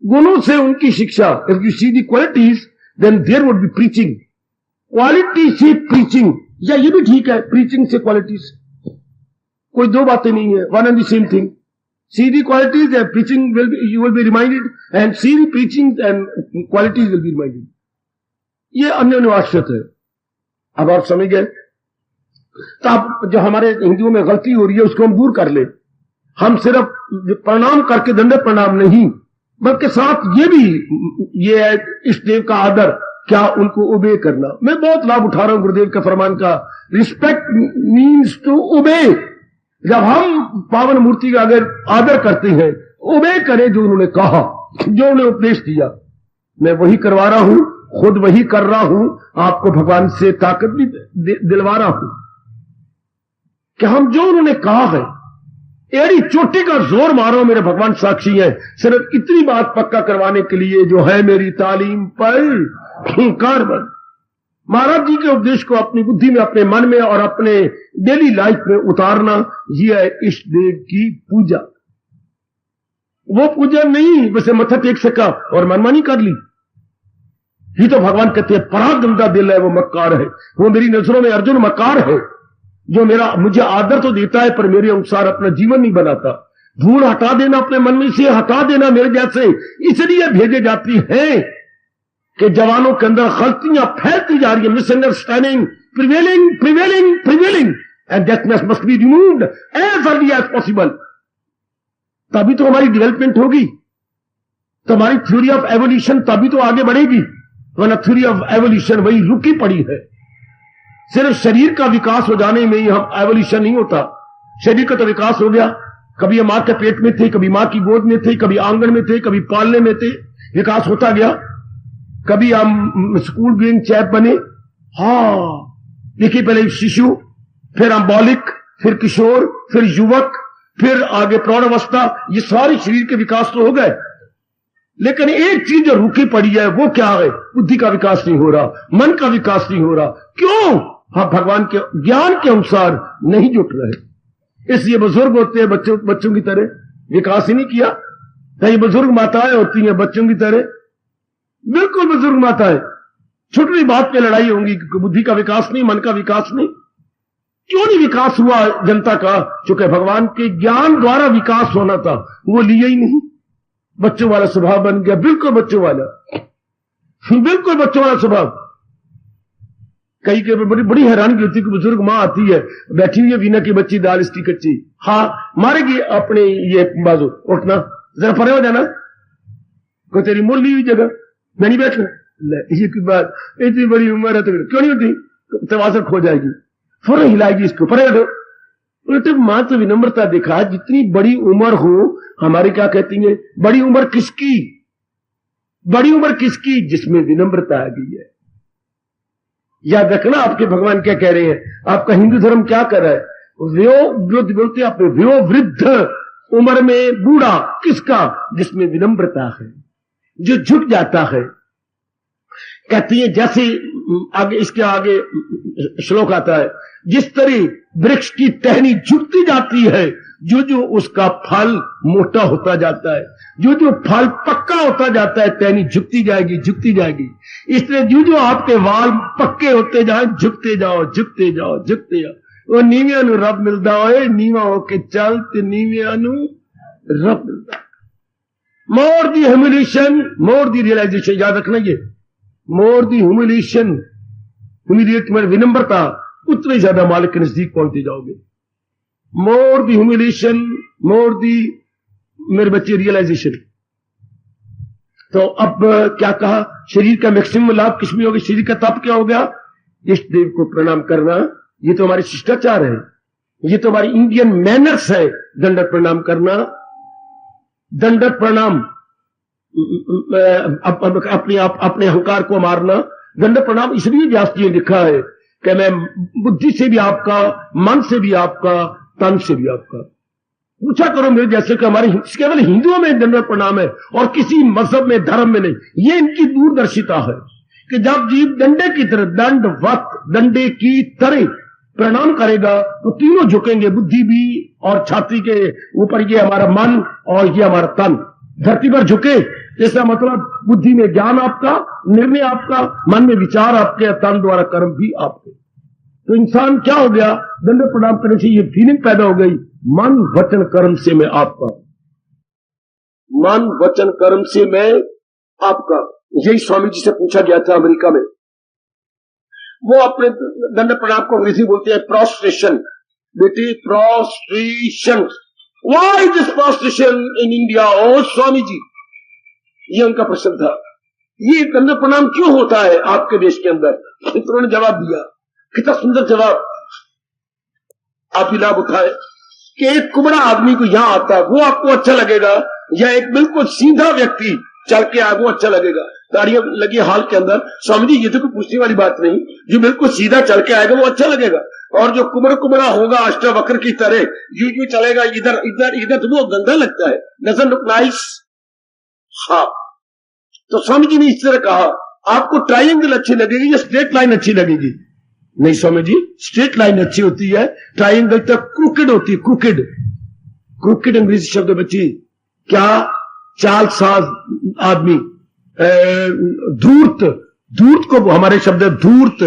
गुणों से उनकी शिक्षा, if you see the qualities then there would be preaching. Quality से प्रीचिंग, या ये भी ठीक है, प्रीचिंग से क्वालिटीज, कोई दो बातें नहीं है, one and the same thing. See the qualities and preaching you will be reminded, and see the preaching and qualities will be reminded. ये अन्योन्याश्रित है। अब आप समझ गए? तो आप जो हमारे हिंदुओं में गलती हो रही है उसको हम दूर कर ले। हम सिर्फ प्रणाम करके दंडवत प्रणाम नहीं, बल्कि साथ ये भी ये है इष्ट देव का आदर, क्या उनको ओबे करना। मैं बहुत लाभ उठा रहा हूं गुरुदेव के फरमान का, रिस्पेक्ट मीन्स टू ओबे। जब हम पावन मूर्ति का अगर आदर करते हैं, ओबे करें जो उन्होंने कहा, जो उन्हें उपदेश दिया। मैं वही करवा रहा हूं, खुद वही कर रहा हूं, आपको भगवान से ताकत भी दिलवा रहा हूं कि हम जो उन्होंने कहा है, एड़ी चोटी का जोर मारो, मेरे भगवान साक्षी है, सिर्फ इतनी बात पक्का करवाने के लिए जो है मेरी तालीम पर कारबन। महाराज जी के उपदेश को अपनी बुद्धि में, अपने मन में और अपने डेली लाइफ में उतारना, यह है इष्ट देव की पूजा। वो पूजा नहीं वैसे मत्था टेक सका और मनमानी कर ली। ये तो भगवान कहते हैं परा गंदा दिल है, वो मक्कार है। वो मेरी नजरों में अर्जुन मक्कार है, जो मुझे आदर तो देता है पर मेरे अनुसार अपना जीवन नहीं बनाता। धूल हटा देना अपने मन में से, हटा देना मेरे जैसे, इसलिए भेजे जाती हैं कि जवानों के अंदर गलतियां फैलती जा रही है, misunderstanding prevailing prevailing prevailing, and that must be removed as early as possible. तभी तो हमारी डेवलपमेंट होगी, तो हमारी थ्योरी ऑफ एवोल्यूशन तभी तो आगे बढ़ेगी, वरना थ्योरी ऑफ एवोल्यूशन वही रुकी पड़ी है। सिर्फ शरीर का विकास हो जाने में ही हम एवोल्यूशन नहीं होता। शरीर का तो विकास हो गया, कभी हम मां के पेट में थे, कभी मां की गोद में थे, कभी आंगन में थे, कभी पालने में थे, विकास होता गया। कभी हम स्कूल गोइंग चैप बने, हाँ देखिए, पहले शिशु, फिर हम बालिक, फिर किशोर, फिर युवक, फिर आगे प्रौढ़ावस्था, ये सारे शरीर के विकास तो हो गए। लेकिन एक चीज जो रुकी पड़ी है वो क्या है? बुद्धि का विकास नहीं हो रहा, मन का विकास नहीं हो रहा। क्यों? हम भगवान के ज्ञान के अनुसार नहीं जुट रहे। इसलिए बुजुर्ग होते हैं बच्चों की तरह, विकास ही नहीं किया। कई बुजुर्ग माताएं होती हैं बच्चों की तरह, बिल्कुल बुजुर्ग माताएं, छोटी बात पे लड़ाई होंगी, बुद्धि का विकास नहीं, मन का विकास नहीं। क्यों नहीं विकास हुआ जनता का? चूंकि भगवान के ज्ञान द्वारा विकास होना था, वो लिए ही नहीं। बच्चों वाला स्वभाव बन गया, बिल्कुल बच्चों वाला, बिल्कुल बच्चों वाला स्वभाव। कई के बड़ी हैरानगी होती है कि बुजुर्ग मां आती है, बैठी हुई है वीना की बच्ची, दाल इसकी कच्ची, हाँ मारेगी अपने ये बाजू, उठना जरा परे हो जाना, को तेरी मोल ली हुई जगह मैं नहीं बैठना। ये की बात, इतनी बड़ी उम्र है तो क्यों नहीं होती? तवासर खो जाएगी, फौरन हिलाएगी इसको, परे हटो। उल्टे मां तो विनम्रता दिखा, जितनी बड़ी उम्र हो, हमारी क्या कहती है, बड़ी उम्र किसकी? बड़ी उम्र किसकी? जिसमें विनम्रता आ गई है। याद रखना आपके भगवान क्या कह रहे हैं, आपका हिंदू धर्म क्या कर रहा है। वृद्ध बोलते अपने वृद्ध उम्र में बूढ़ा किसका? जिसमें विनम्रता है, जो झुक जाता है। कहती है जैसे आगे, इसके आगे श्लोक आता है, जिस तरह वृक्ष की टहनी झुकती जाती है, जो जो उसका फल मोटा होता जाता है, जो जो फल पक्का होता जाता है, टहनी झुकती जाएगी, झुकती जाएगी। इसलिए जो जो आपके वाल पक्के होते जाए, झुकते जाओ, झुकते जाओ, झुकते जाओ। वो नीविया नु रब मिलता है, नीवा होके चल ते नीविया नु रब मिलता। मोर दी ह्यूमिलिएशन, मोर दी रियलाइजेशन, याद रखना ये, मोर दी ह्यूमिलिएशन, ह्यूमिलिएट में विनम्रता, उतने ज्यादा मालिक के नजदीक पहुंचते जाओगे। मोर दी ह्यूमिलिएशन, मोर दी मेरे बच्चे रियलाइजेशन। तो अब क्या कहा, शरीर का मैक्सिमम लाभ किसमें होगा? शरीर का तप क्या हो गया? इष्ट देव को प्रणाम करना, ये तो हमारे शिष्टाचार है। ये तो हमारी इंडियन मैनर्स है दंडवत प्रणाम करना। दंडवत प्रणाम अपने अहंकार को मारना। दंडवत प्रणाम इसलिए व्यास जी ने लिखा है कि मैं बुद्धि से भी आपका, मन से भी आपका, तन से भी आपका। पूछा करो मेरे जैसे कि हमारे केवल हिंदुओं में दंडवत प्रणाम है और किसी मजहब में, धर्म में नहीं। ये इनकी दूरदर्शिता है कि जब जीव डंडे की तरह, दंडवत, डंडे की तरह प्रणाम करेगा तो तीनों झुकेंगे, बुद्धि भी और छाती के ऊपर ये हमारा मन और ये हमारा तन धरती पर झुके। इसका मतलब बुद्धि में ज्ञान आपका, निर्णय आपका, मन में विचार आपके, तन द्वारा कर्म भी आपके। तो इंसान क्या हो गया, दंडवत प्रणाम करने से ये फीलिंग पैदा हो गई, मन वचन कर्म से मैं आपका, मन वचन कर्म से मैं आपका। यही स्वामी जी से पूछा गया था अमेरिका में। वो अपने दंडवत प्रणाम को अंग्रेजी बोलते हैं प्रोस्ट्रेशन। बेटी prostration, why this prostration in India? ओ स्वामी जी, ये उनका प्रश्न था, ये दंडवत प्रणाम क्यों होता है आपके देश के अंदर? तो उन्होंने जवाब दिया, कितना सुंदर जवाब, आप भी लाभ उठाए कि एक कुबड़ा आदमी को यहां आता है वो आपको अच्छा लगेगा, या एक बिल्कुल सीधा व्यक्ति चल के आए वो अच्छा लगेगा? ताड़ियां लगी हाल के अंदर। स्वामी जी ये तो कोई पूछने वाली बात नहीं, जो बिल्कुल सीधा चल के आएगा वो अच्छा लगेगा, और जो कुबड़ा होगा अष्टवक्र की तरह यूं चलेगा इधर इधर इधर, तो वो गंदा लगता है, डजंट लुक नाइस। हाँ, तो स्वामी जी ने इस तरह कहा, आपको ट्रायंगल अच्छी लगेगी या स्ट्रेट लाइन अच्छी लगेगी? नहीं स्वामी जी, स्ट्रेट लाइन अच्छी होती है, ट्रायंगल तक क्रूकेड होती है। क्रूकेड, क्रूकेड अंग्रेजी शब्द बच्ची, क्या चालसाज आदमी, धूर्त, धूर्त को हमारे शब्द है धूर्त,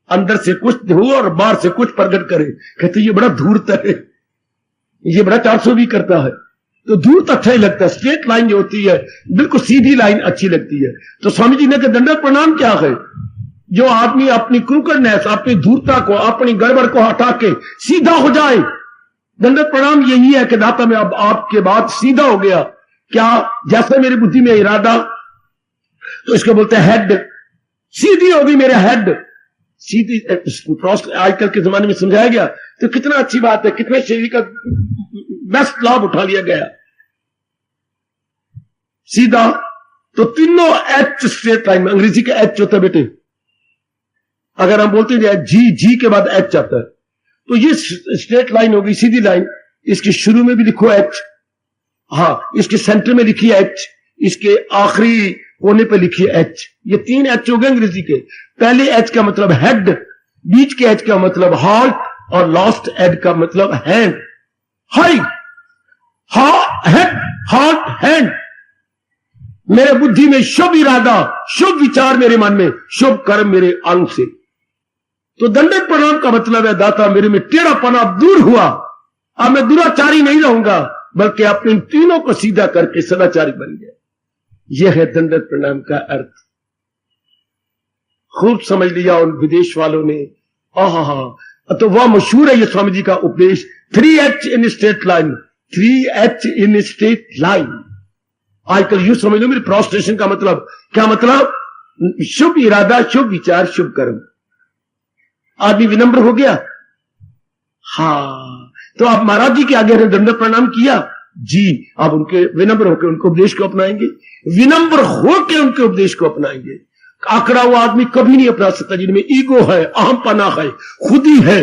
अंदर से कुछ हो और बाहर से कुछ प्रकट करे, कहते ये बड़ा धूर्त है, ये बड़ा 420 करता है। तो धूर्त अच्छा ही लगता है, स्ट्रेट लाइन जो होती है बिल्कुल सीधी लाइन अच्छी लगती है। तो स्वामी जी ने कहा दंडवत प्रणाम क्या है? जो आदमी अपनी क्रूकड़नेस, अपनी धूर्ता को, अपनी गड़बड़ को हटा के सीधा हो जाए, दंडवत प्रणाम यही है कि दाता मैं अब आपके बाद सीधा हो गया। क्या? जैसे मेरी बुद्धि में इरादा, तो इसको बोलते हैं हेड, सीधी होगी मेरे हेड, सीधी। आजकल के जमाने में समझाया गया तो कितना अच्छी बात है, कितने शरीर का बेस्ट लाभ उठा लिया गया। सीधा, तो तीनों एच स्ट्रेट लाइन में, अंग्रेजी का एच होता है बेटे, अगर हम बोलते हैं जी, जी के बाद एच आता है, तो ये स्ट्रेट लाइन होगी, सीधी लाइन। इसके शुरू में भी लिखो एच, हाँ, इसके सेंटर में लिखिए एच, इसके आखिरी कोने पे लिखिए एच। ये 3 एच हो गए अंग्रेजी के। पहले एच का मतलब हेड, बीच के एच का मतलब हार्ट, और लास्ट एड का मतलब hand. High, head, heart, hand. मेरे बुद्धि में शुभ इरादा, शुभ विचार मेरे मन में, शुभ कर्म मेरे अंग से। तो दंडवत प्रणाम का मतलब है दाता मेरे में टेढ़ापना दूर हुआ, अब मैं दुराचारी नहीं रहूंगा, बल्कि अपने इन तीनों को सीधा करके सदाचारी बन गया। यह है दंडवत प्रणाम का अर्थ। खूब समझ लिया उन विदेश वालों ने। तो वह मशहूर है ये स्वामी जी का उपदेश, 3H in straight line, 3H in straight line. आजकल यूं समझ लो मेरे प्रोस्ट्रेशन का मतलब क्या? मतलब शुभ इरादा, शुभ विचार, शुभ कर्म। आदमी विनम्र हो गया। हाँ, तो आप महाराज जी के आगे दंडवत प्रणाम किया जी, आप उनके विनम्र होकर उनके उपदेश को अपनाएंगे, विनम्र होकर उनके उपदेश को अपनाएंगे। आंकड़ा हुआ आदमी कभी नहीं अपना सकता, जिनमें ईगो है, अहमपना है, खुदी है,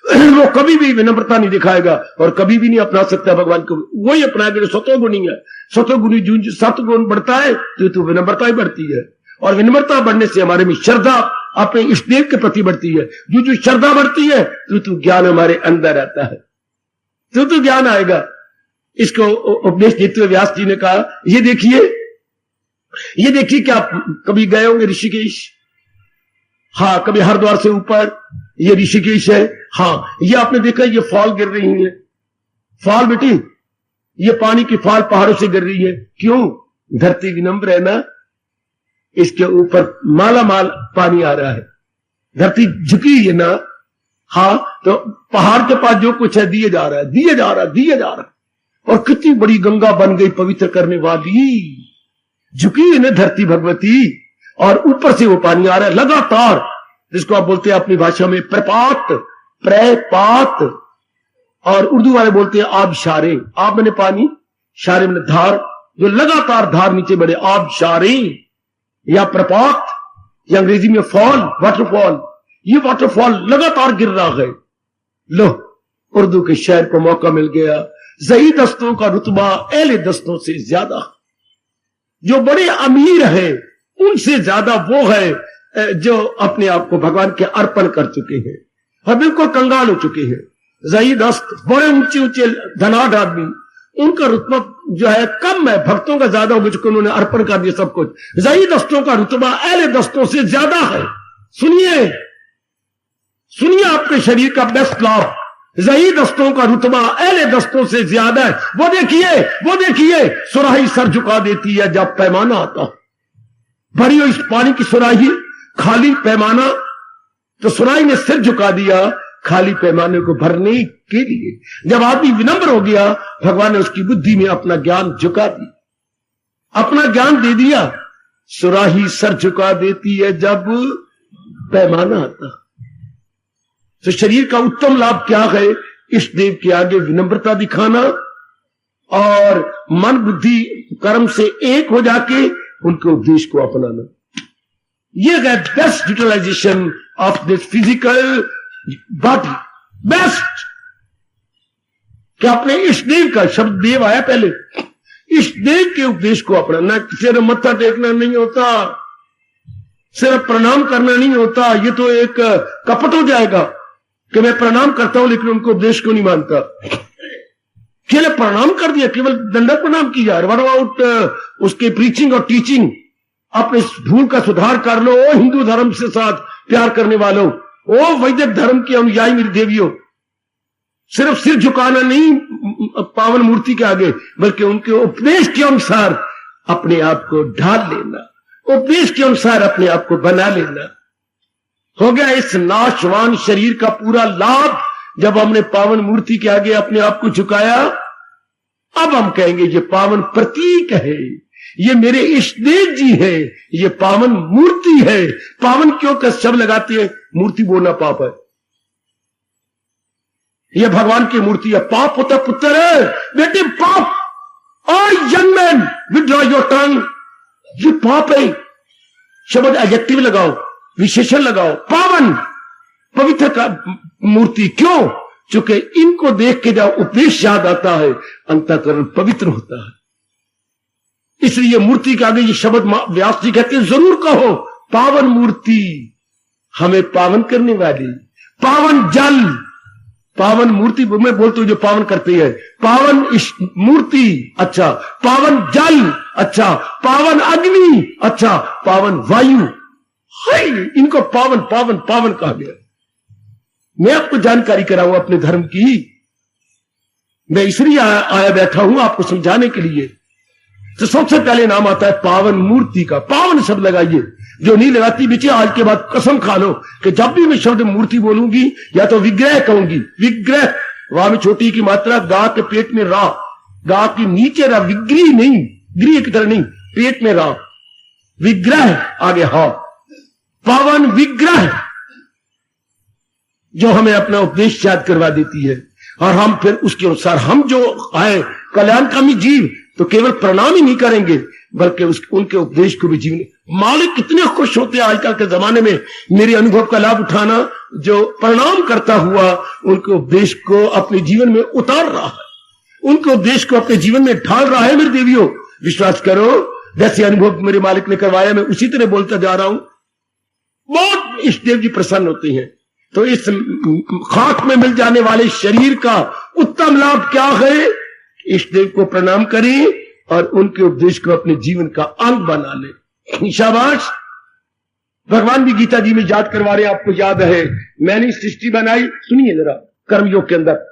वो कभी भी विनम्रता नहीं दिखाएगा और कभी भी नहीं अपना सकता भगवान को। वही अपनाएगा जो सतोगुणी है। सतोगुणी जो सतगुण बढ़ता है तो विनम्रता ही बढ़ती है, और विनम्रता बढ़ने से हमारे में श्रद्धा अपने इष्ट देव के प्रति बढ़ती है। जो श्रद्धा बढ़ती है तो ज्ञान हमारे अंदर आता है, तो ज्ञान आएगा। इसको उपदेश देते हुए व्यास जी ने कहा, ये देखिए क्या कभी गए होंगे ऋषिकेश? हाँ, कभी हरिद्वार से ऊपर ये ऋषिकेश है। हाँ, ये आपने देखा ये फॉल गिर रही है, फॉल बेटी, ये पानी की फॉल पहाड़ों से गिर रही है। क्यों? धरती विनम्र है ना, इसके ऊपर माला माल पानी आ रहा है, धरती झुकी है ना। हाँ, तो पहाड़ के पास जो कुछ है दिए जा रहा है, दिए जा रहा है, दिए जा रहा है। और कितनी बड़ी गंगा बन गई पवित्र करने वाली, झुकी है ना धरती भगवती, और ऊपर से वो पानी आ रहा है लगातार, जिसको आप बोलते हैं अपनी भाषा में प्रपात, प्रपात। और उर्दू वाले बोलते हैं आब शारे, आब मैंने पानी, शारे मैंने धार, जो लगातार धार नीचे बढ़े, आब शारे या प्रपात या अंग्रेजी में फॉल, वाटरफॉल। ये वाटरफॉल लगातार गिर रहा है। लो, उर्दू के शायर को मौका मिल गया। ज़ही दस्तों का रुतबा एले दस्तों से ज्यादा, जो बड़े अमीर है उनसे ज्यादा वो है जो अपने आप को भगवान के अर्पण कर चुके हैं और बिल्कुल कंगाल हो चुके हैं। ज़ही दस्त बड़े ऊंचे ऊंचे धनाढ़ आदमी, उनका रुतबा जो है कम है, भक्तों का ज्यादा हो चुका, उन्होंने अर्पण कर दिया सब कुछ। ज़ही दस्तों का रुतबा एले दस्तों से ज्यादा है। सुनिए सुनिए, आपके शरीर का बेस्ट लाभ, ज़ही दस्तों का रुतबा एले दस्तों से ज्यादा है। वो देखिए सुराही सर झुका देती है जब पैमाना आता। भरी हो इस पानी की सुराही, खाली पैमाना, तो सुराही ने सिर झुका दिया खाली पैमाने को भरने के लिए। जब आदमी विनम्र हो गया, भगवान ने उसकी बुद्धि में अपना ज्ञान झुका दिया, अपना ज्ञान दे दिया। सुराही सर झुका देती है जब पैमाना आता। तो शरीर का उत्तम लाभ क्या है? इष्ट देव के आगे विनम्रता दिखाना और मन बुद्धि कर्म से एक हो जाके उनके उपदेश को अपनाना। यह है best utilization of this physical body. Best क्या अपने इष्ट देव का, शब्द देव आया पहले, इष्ट देव के उपदेश को अपनाना। सिर्फ मत्था टेकना नहीं होता, सिर्फ प्रणाम करना नहीं होता। ये तो एक कपट हो जाएगा कि मैं प्रणाम करता हूं लेकिन उनको उपदेश को नहीं मानता। केवल प्रणाम कर दिया, केवल दंडक प्रणाम किया। व्हाट अबाउट उसके प्रीचिंग और टीचिंग? अपने भूल का सुधार कर लो। ओ हिंदू धर्म से साथ प्यार करने वालों, ओ वैदिक धर्म के अनुयायी मेरी देवियों, सिर्फ सिर झुकाना नहीं पावन मूर्ति के आगे, बल्कि उनके उपदेश के अनुसार अपने आप को ढाल लेना, उपदेश के अनुसार अपने आप को बना लेना। हो गया इस नाशवान शरीर का पूरा लाभ जब हमने पावन मूर्ति के आगे अपने आप को झुकाया। अब हम कहेंगे ये पावन प्रतीक है, ये मेरे इष्टदेव जी है, ये पावन मूर्ति है। पावन क्यों का शब्द लगाते हैं? मूर्ति बोलना पाप है। ये भगवान की मूर्ति है। पाप होता पुत्र है बेटे, पाप। और young man withdraw your tongue, ये पाप है। शब्द एडजेक्टिव लगाओ, विशेषण लगाओ। पावन, पवित्र का मूर्ति। क्यों? चूंकि इनको देख के जब उपदेश याद आता है, अंतःकरण पवित्र होता है। इसलिए मूर्ति के आगे ये शब्द व्यास जी कहते हैं जरूर कहो, पावन मूर्ति, हमें पावन करने वाली। पावन जल, पावन मूर्ति मैं बोलता हूं जो पावन करती है। पावन मूर्ति, अच्छा। पावन जल, अच्छा। पावन अग्नि, अच्छा। पावन वायु, हाय, इनको पावन पावन पावन कहा गया। मैं आपको जानकारी कराऊं अपने धर्म की। मैं इसलिए आया बैठा हूं आपको समझाने के लिए। तो सबसे पहले नाम आता है पावन मूर्ति का। पावन शब्द लगाइए, जो नहीं लगाती बेचे आज के बाद कसम खा लो कि जब भी मैं शब्द मूर्ति बोलूंगी या तो विग्रह कहूंगी। विग्रह, वहां में छोटी की मात्रा, गा के पेट में रा, गा के नीचे रा, विग्रह नहीं, गृह की तरह नहीं, पेट में रा, विग्रह आगे हा। पावन विग्रह जो हमें अपना उपदेश याद करवा देती है और हम फिर उसके अनुसार हम जो आए कल्याणकामी जीव, तो केवल प्रणाम ही नहीं करेंगे बल्कि उनके उपदेश को भी जीवन। मालिक कितने खुश होते हैं आजकल के जमाने में मेरे अनुभव का लाभ उठाना, जो प्रणाम करता हुआ उनके उपदेश को अपने जीवन में उतार रहा है, उनके उपदेश को अपने जीवन में ढाल रहा है। मेरे देवियों, विश्वास करो, जैसे अनुभव मेरे मालिक ने करवाया मैं उसी तरह बोलता जा रहा हूं। बहुत इष्टदेव जी प्रसन्न होते हैं। तो इस खाक में मिल जाने वाले शरीर का उत्तम लाभ क्या है? इष्टदेव को प्रणाम करें और उनके उपदेश को अपने जीवन का अंग बना ले। शाबाश। भगवान भी गीता जी में याद करवा रहे हैं, आपको याद है, मैंने सृष्टि बनाई, सुनिए जरा, कर्मयोग के अंदर,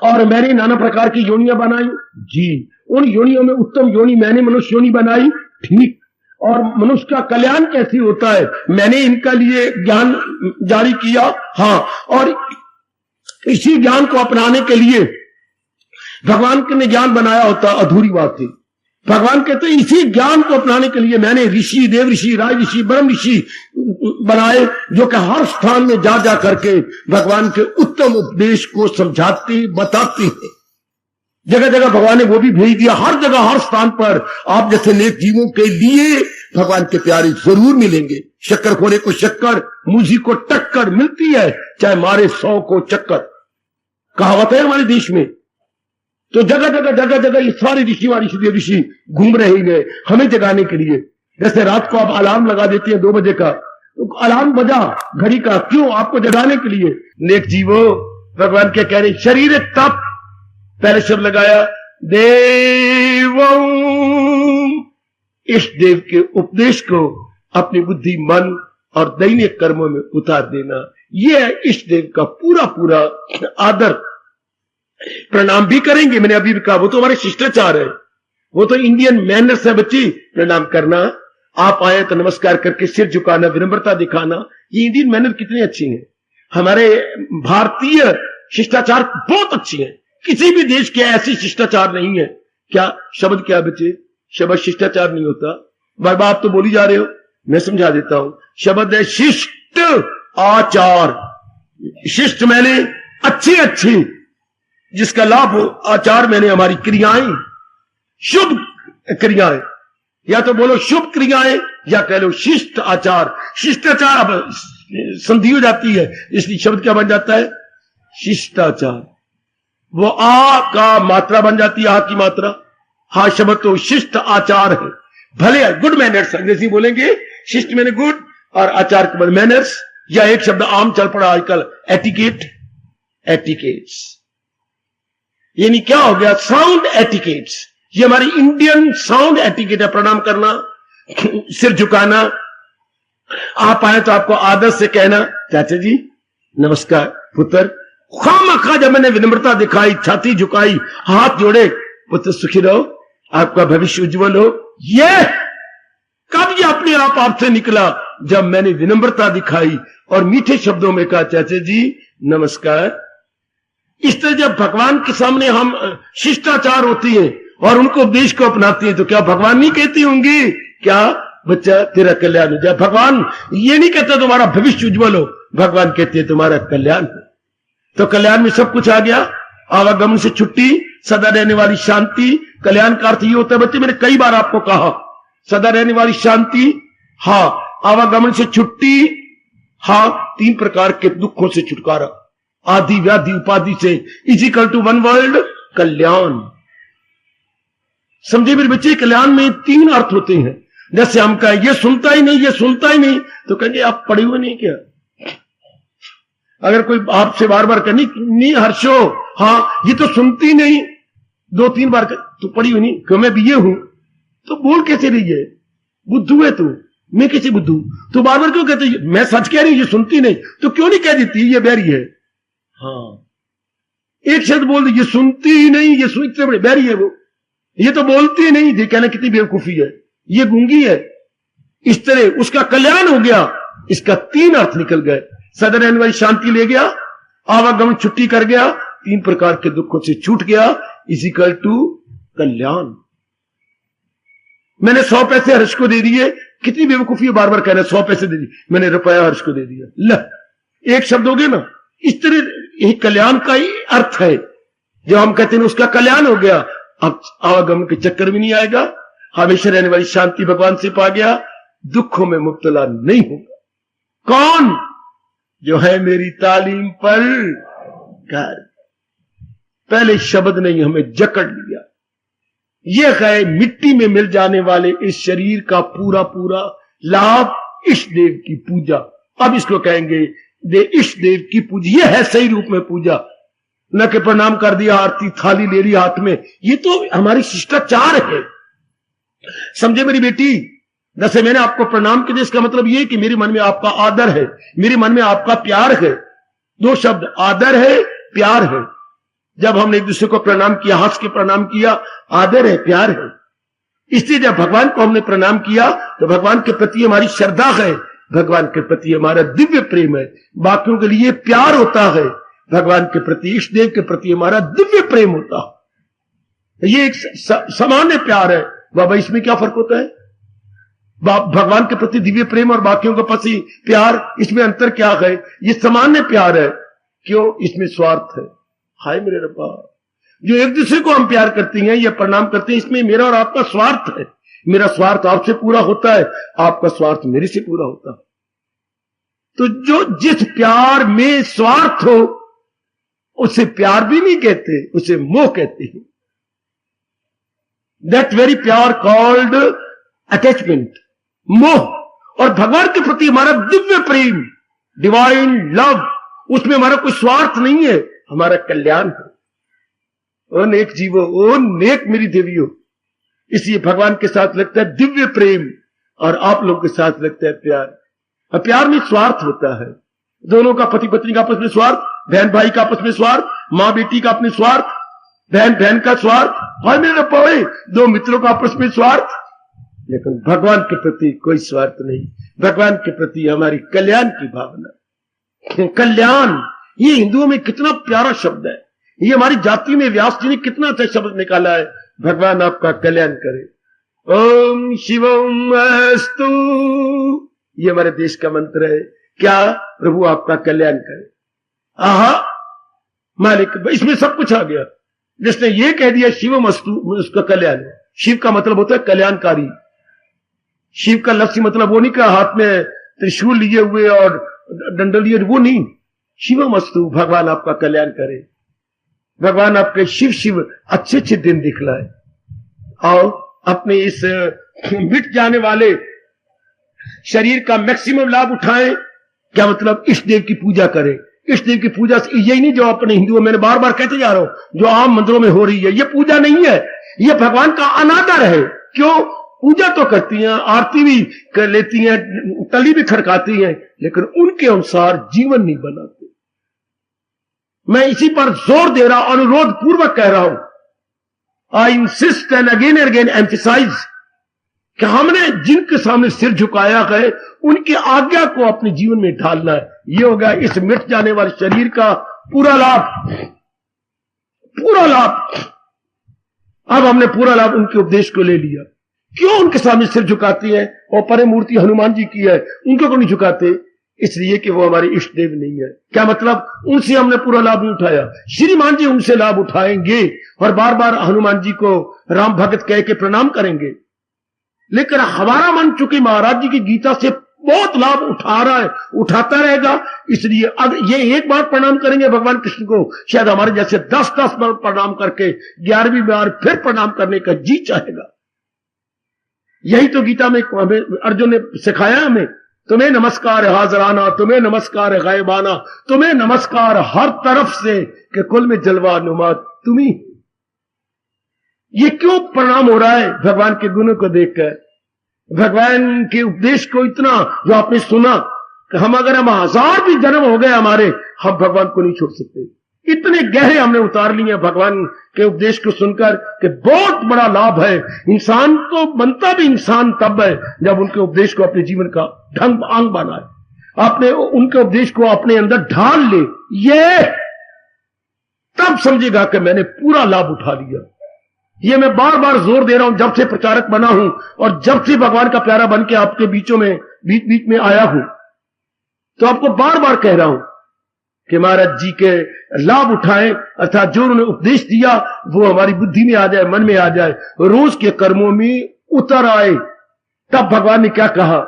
और मैंने नाना प्रकार की योनियां बनाई जी। उन योनियों में उत्तम योनि मैंने मनुष्य योनि बनाई, ठीक। और मनुष्य का कल्याण कैसे होता है, मैंने इनका लिए ज्ञान जारी किया, हाँ। और इसी ज्ञान को अपनाने के लिए भगवान ने ज्ञान बनाया होता, अधूरी बात थी। भगवान कहते इसी ज्ञान को अपनाने के लिए मैंने ऋषि, देव ऋषि, राज ऋषि, ब्रह्म ऋषि, बनाए जो कि हर स्थान में जा जा करके भगवान के उत्तम उपदेश को समझाते बताते हैं। जगह जगह भगवान ने वो भी भेज दिया। हर जगह हर स्थान पर आप जैसे नेक जीवों के लिए भगवान के प्यारे जरूर मिलेंगे। शक्कर खोरे को शक्कर, मूजी को टक्कर मिलती है, चाहे मारे 100 को चक्कर, कहावत है हमारे देश में। तो जगह जगह जगह जगह ये सारे ऋषि घूम रहे हैं हमें जगाने के लिए। जैसे रात को आप अलार्म लगा देते हैं 2 बजे का, तो अलार्म बजा घड़ी का, क्यों? आपको जगाने के लिए। नेक जीवो, भगवान के कह रहे शरीर तप, पहले शब्द लगाया देव, इस देव के उपदेश को अपनी बुद्धि, मन और दैनिक कर्मों में उतार देना, यह है इस देव का पूरा पूरा आदर। प्रणाम भी करेंगे, मैंने अभी भी कहा, वो तो हमारे शिष्टाचार है, वो तो इंडियन मैनर्स है बच्ची। प्रणाम करना, आप आए तो नमस्कार करके सिर झुकाना, विनम्रता दिखाना, ये इंडियन मैनर कितने अच्छी हैं। हमारे भारतीय शिष्टाचार बहुत अच्छी है, किसी भी देश के ऐसी शिष्टाचार नहीं है। क्या शब्द, क्या बच्चे? शब्द शिष्टाचार नहीं होता। बार बार आप तो बोली जा रहे हो, मैं समझा देता हूं। शब्द है शिष्ट आचार। शिष्ट मैंने अच्छी अच्छी, जिसका लाभ हो। आचार मैंने हमारी क्रियाएं, शुभ क्रियाएं, या तो बोलो शुभ क्रियाएं या कह लो शिष्ट आचार। शिष्टाचार अब संधि हो जाती है, इसलिए शब्द क्या बन जाता है? शिष्टाचार। वो आ का मात्रा बन जाती है, आ की मात्रा। हा शब्द तो शिष्ट आचार है। भले गुड मैनर्स अंग्रेजी बोलेंगे, शिष्ट मैंने गुड और आचार के बाद मैनर्स, या एक शब्द आम चल पड़ा आजकल एटिकेट, एटिकेट्स। यानी क्या हो गया? Sound etiquettes. ये हमारी इंडियन साउंड एटिकेट है। प्रणाम करना, सिर झुकाना, आप आए तो आपको आदर से कहना चाचा जी नमस्कार पुत्र। खामखा जब मैंने विनम्रता दिखाई, छाती झुकाई, हाथ जोड़े, पुत्र सुखी रहो, आपका भविष्य उज्जवल हो, ये कब ये अपने आप आपसे निकला? जब मैंने विनम्रता दिखाई और मीठे शब्दों में कहा चाचा जी नमस्कार। इस तरह जब भगवान के सामने हम शिष्टाचार होती है और उनको उपदेश को अपनाती है, तो क्या भगवान नहीं कहती होंगी क्या बच्चा तेरा कल्याण हो जाए? भगवान ये नहीं कहते तुम्हारा भविष्य उज्जवल हो, भगवान कहते हैं तुम्हारा कल्याण हो। तो कल्याण में सब कुछ आ गया। आवागमन से छुट्टी, सदा रहने वाली शांति। कल्याण का अर्थ ये होता है बच्चे, मैंने कई बार आपको कहा, सदा रहने वाली शांति, हाँ, आवागमन से छुट्टी, हाँ, 3 प्रकार के दुखों से छुटकारा, आदि व्याधि उपाधि से, इजिकल टू 1 वर्ल्ड, कल्याण। समझे मेरे बच्चे, कल्याण में 3 अर्थ होते हैं। जैसे हम कहें ये सुनता ही नहीं, ये सुनता ही नहीं, तो कहेंगे आप पढ़े हुए नहीं क्या? अगर कोई आपसे बार बार कहनी नहीं हर्षो, हाँ ये तो सुनती नहीं, 2-3 बार तू पढ़ी हुई नहीं, क्यों मैं बीए हूं, तो बोल कैसे रही है? बुद्धू है तू, मैं कैसे बुद्धू? तू बार बार क्यों कहते? मैं सच कह रही हूं, ये सुनती नहीं, तो क्यों नहीं कह देती ये बैरी है? हाँ, एक शब्द बोल दे, ये सुनती ही नहीं, ये सुनते बड़े बैरी है वो, ये तो बोलती ही नहीं, ये कहना कितनी बेवकूफी है, ये गूंगी है। इस तरह उसका कल्याण हो गया। इसका 3 अर्थ निकल गए। सदा रहने वाली शांति ले गया, आवागमन छुट्टी कर गया, 3 प्रकार के दुखों से छूट गया, इजिकल टू कल्याण। मैंने 100 पैसे हर्ष को दे दिए, कितनी बेवकूफी है बार बार कहना 100 पैसे दे दिए, मैंने रुपया हर्ष को दे दिया, ल एक शब्द हो गया ना। इस तरह यही कल्याण का ही अर्थ है। जब हम कहते हैं उसका कल्याण हो गया, अब आवागमन के चक्कर भी नहीं आएगा, हमेशा रहने वाली शांति भगवान से पा गया, दुखों में मुब्तला नहीं होगा। कौन? जो है मेरी तालीम पर कर। पहले शब्द नहीं हमें जकड़ लिया। यह है मिट्टी में मिल जाने वाले इस शरीर का पूरा पूरा लाभ, इष्ट देव की पूजा। अब इसको कहेंगे दे इष्ट देव की पूजा। यह है सही रूप में पूजा, न कि प्रणाम कर दिया, आरती थाली ले ली हाथ में। ये तो हमारी शिष्टाचार है। समझे मेरी बेटी? जैसे मैंने आपको प्रणाम किया, इसका मतलब यह कि मेरे मन में आपका आदर है, मेरे मन में आपका प्यार है। 2 शब्द, आदर है, प्यार है। जब हमने एक दूसरे को प्रणाम किया, हंस के प्रणाम किया, आदर है, प्यार है। इसलिए जब भगवान को हमने प्रणाम किया तो भगवान के प्रति हमारी श्रद्धा है, भगवान के प्रति हमारा दिव्य प्रेम है। बाकियों के लिए प्यार होता है, भगवान के प्रति, इष्ट देव के प्रति हमारा दिव्य प्रेम होता है। ये एक सामान्य प्यार है। बाबा इसमें क्या फर्क होता है? भगवान के प्रति दिव्य प्रेम और बाकियों के प्रति प्यार, इसमें अंतर क्या है? ये सामान्य प्यार है, क्यों? इसमें स्वार्थ है। हाय मेरे रब्बा, जो एक दूसरे को हम प्यार करती हैं या प्रणाम करते हैं, इसमें मेरा और आपका स्वार्थ है। मेरा स्वार्थ आपसे पूरा होता है, आपका स्वार्थ मेरे से पूरा होता है। तो जो जिस प्यार में स्वार्थ हो उसे प्यार भी नहीं कहते, उसे मोह कहते हैं। दैट वेरी प्यार कॉल्ड अटैचमेंट, मोह। और भगवान के प्रति हमारा दिव्य प्रेम, डिवाइन लव, उसमें हमारा कोई स्वार्थ नहीं है, हमारा कल्याण है। ओ नेक जीवो, ओ नेक मेरी देवियों, इसलिए भगवान के साथ लगता है दिव्य प्रेम और आप लोगों के साथ लगता है प्यार। और प्यार में स्वार्थ होता है, दोनों का, पति पत्नी का आपस में स्वार्थ, बहन भाई का आपस में स्वार्थ, मां बेटी का अपने स्वार्थ, बहन बहन का स्वार्थ, भाई मेरे पाए दो मित्रों का आपस में स्वार्थ। लेकिन भगवान के प्रति कोई स्वार्थ नहीं, भगवान के प्रति हमारी कल्याण की भावना। कल्याण, ये हिंदुओं में कितना प्यारा शब्द है, ये हमारी जाति में व्यास जी ने कितना अच्छा शब्द निकाला है, भगवान आपका कल्याण करे। ओम शिवम अस्तु, ये हमारे देश का मंत्र है। क्या? प्रभु आपका कल्याण करे। आहा मालिक, इसमें सब कुछ आ गया। जिसने ये कह दिया शिवम अस्तु, उसका कल्याण है। शिव का मतलब होता है कल्याणकारी। शिव का लक्ष्य मतलब वो नहीं कि हाथ में त्रिशूल लिए हुए और डंडा लिए, वो नहीं। शिवम अस्तु, भगवान आपका कल्याण करे, भगवान आपके शिव शिव अच्छे अच्छे दिन दिखलाए। आओ अपने इस मिट जाने वाले शरीर का मैक्सिमम लाभ उठाएं। क्या मतलब? इष्ट देव की पूजा करें। इष्ट देव की पूजा यही नहीं जो अपने हिंदुओं, मैंने बार बार कहते जा रहा हूं, जो आम मंदिरों में हो रही है, ये पूजा नहीं है, ये भगवान का अनादर है। क्यों? पूजा तो करती हैं, आरती भी कर लेती हैं, तली भी खड़काती हैं, लेकिन उनके अनुसार जीवन नहीं बनाते। मैं इसी पर जोर दे रहा, अनुरोध पूर्वक कह रहा हूं, I insist and again emphasise कि हमने जिनके सामने सिर झुकाया है उनकी आज्ञा को अपने जीवन में ढालना है। ये होगा इस मिट जाने वाले शरीर का पूरा लाभ, पूरा लाभ। अब हमने पूरा लाभ उनके उपदेश को ले लिया। क्यों उनके सामने सिर झुकाती है? और परम मूर्ति हनुमान जी की है, उनको क्यों नहीं झुकाते? इसलिए कि वो हमारे इष्ट देव नहीं है। क्या मतलब? उनसे हमने पूरा लाभ नहीं उठाया। श्रीमान जी उनसे लाभ उठाएंगे और बार बार हनुमान जी को राम भगत कह के प्रणाम करेंगे, लेकिन हमारा मन चूंकि महाराज जी की गीता से बहुत लाभ उठा रहा है, उठाता रहेगा। इसलिए अगर ये एक बार प्रणाम करेंगे भगवान कृष्ण को, शायद हमारे जैसे 10-10 बार प्रणाम करके 11वीं बार फिर प्रणाम करने का जी चाहेगा। यही तो गीता में अर्जुन ने सिखाया हमें, तुम्हें नमस्कार हाजराना, तुम्हें नमस्कार गायबाना, तुम्हें नमस्कार हर तरफ से, कि कुल में जलवा नुमा तुम्ही। ये क्यों प्रणाम हो रहा है? भगवान के गुणों को देखकर, भगवान के उपदेश को इतना जो आपने सुना कि हम 1000 भी जन्म हो गए हमारे, हम भगवान को नहीं छोड़ सकते। इतने गहरे हमने उतार लिए भगवान के उपदेश को सुनकर कि बहुत बड़ा लाभ है। इंसान तो बनता भी इंसान तब है जब उनके उपदेश को अपने जीवन का ढंग अंग बनाए, अपने उनके उपदेश को अपने अंदर ढाल ले, ये तब समझेगा कि मैंने पूरा लाभ उठा लिया। ये मैं बार बार जोर दे रहा हूं, जब से प्रचारक बना हूं और जब से भगवान का प्यारा बन के आपके बीच बीच में आया हूं, तो आपको बार बार कह रहा हूं कि महाराज जी के लाभ उठाएं, अर्थात जो उन्होंने उपदेश दिया वो हमारी बुद्धि में आ जाए, मन में आ जाए, रोज के कर्मों में उतर आए। तब भगवान ने क्या कहा?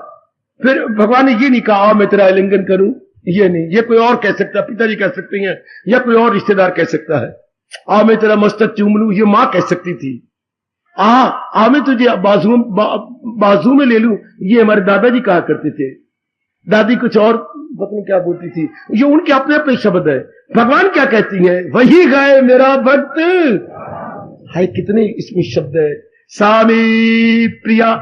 फिर भगवान ने ये नहीं कहा मैं तेरा आलिंगन करूं, ये नहीं, ये कोई और कह सकता, पिताजी कह सकते हैं या कोई और रिश्तेदार कह सकता है। मैं तेरा मस्तक चूम लूं, ये मां कह सकती थी। मैं तुझे बाजू में ले लूं, ये हमारे दादाजी कहा करते थे। दादी कुछ और पत्नी क्या बोलती थी, ये उनके अपने अपने शब्द है। भगवान क्या कहती है? वही गाय मेरा भक्त है। कितने इसमें शब्द है। सामी प्रिया,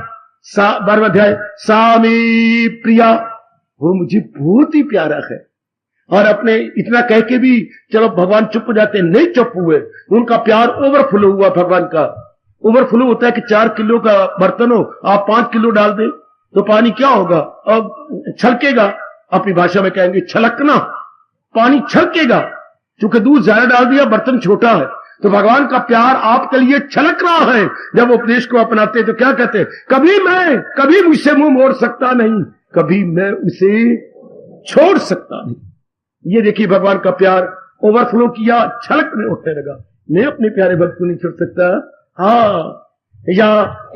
12वां अध्याय, सामी प्रिया, वो मुझे बहुत ही प्यारा है। और अपने इतना कह के भी चलो भगवान चुप हो जाते, नहीं चुप हुए, उनका प्यार ओवरफ्लो हुआ। भगवान का ओवरफ्लो होता है कि 4 किलो का बर्तन हो, आप 5 किलो डाल दें तो पानी क्या होगा? अब छलकेगा, अपनी भाषा में कहेंगे छलकना, पानी छलकेगा, क्योंकि दूध ज्यादा डाल दिया, बर्तन छोटा है। तो भगवान का प्यार आपके लिए छलक रहा है। जब उपदेश को अपनाते तो क्या कहते हैं, कभी मुझसे मुंह मोड़ सकता नहीं, कभी मैं उसे छोड़ सकता नहीं। ये देखिए भगवान का प्यार ओवरफ्लो किया, छलक में उठने लगा। मैं अपने प्यारे भक्त को नहीं छोड़ सकता। हाँ, या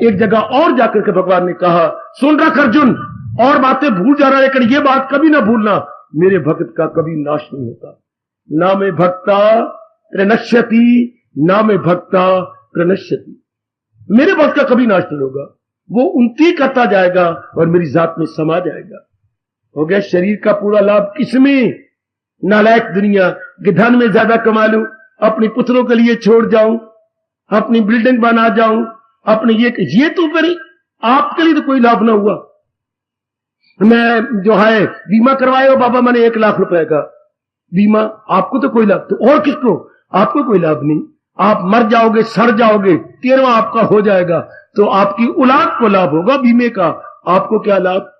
एक जगह और जाकर के भगवान ने कहा, सुन रख अर्जुन, और बातें भूल जा रहा है, लेकिन ये बात कभी ना भूलना, मेरे भक्त का कभी नाश नहीं होता। ना में भक्ता प्रणश्यति, ना में भक्ता प्रणश्यति। मेरे भक्त का कभी नाश नहीं होगा, वो उन्नति करता जाएगा और मेरी जात में समा जाएगा। हो गया शरीर का पूरा लाभ किसमें? नालायक दुनिया कि धन में ज्यादा कमा लूं, अपने पुत्रों के लिए छोड़ जाऊं, अपनी बिल्डिंग बना जाऊं, अपने ये तो करें, आपके लिए तो कोई लाभ ना हुआ। मैं जो है बीमा करवाए हो बाबा, मैंने 1 लाख रुपए का बीमा, आपको तो कोई लाभ, तो और किसको? आपको कोई लाभ नहीं। आप मर जाओगे, सड़ जाओगे, 13वां आपका हो जाएगा, तो आपकी औलाद को लाभ होगा बीमे का, आपको क्या लाभ?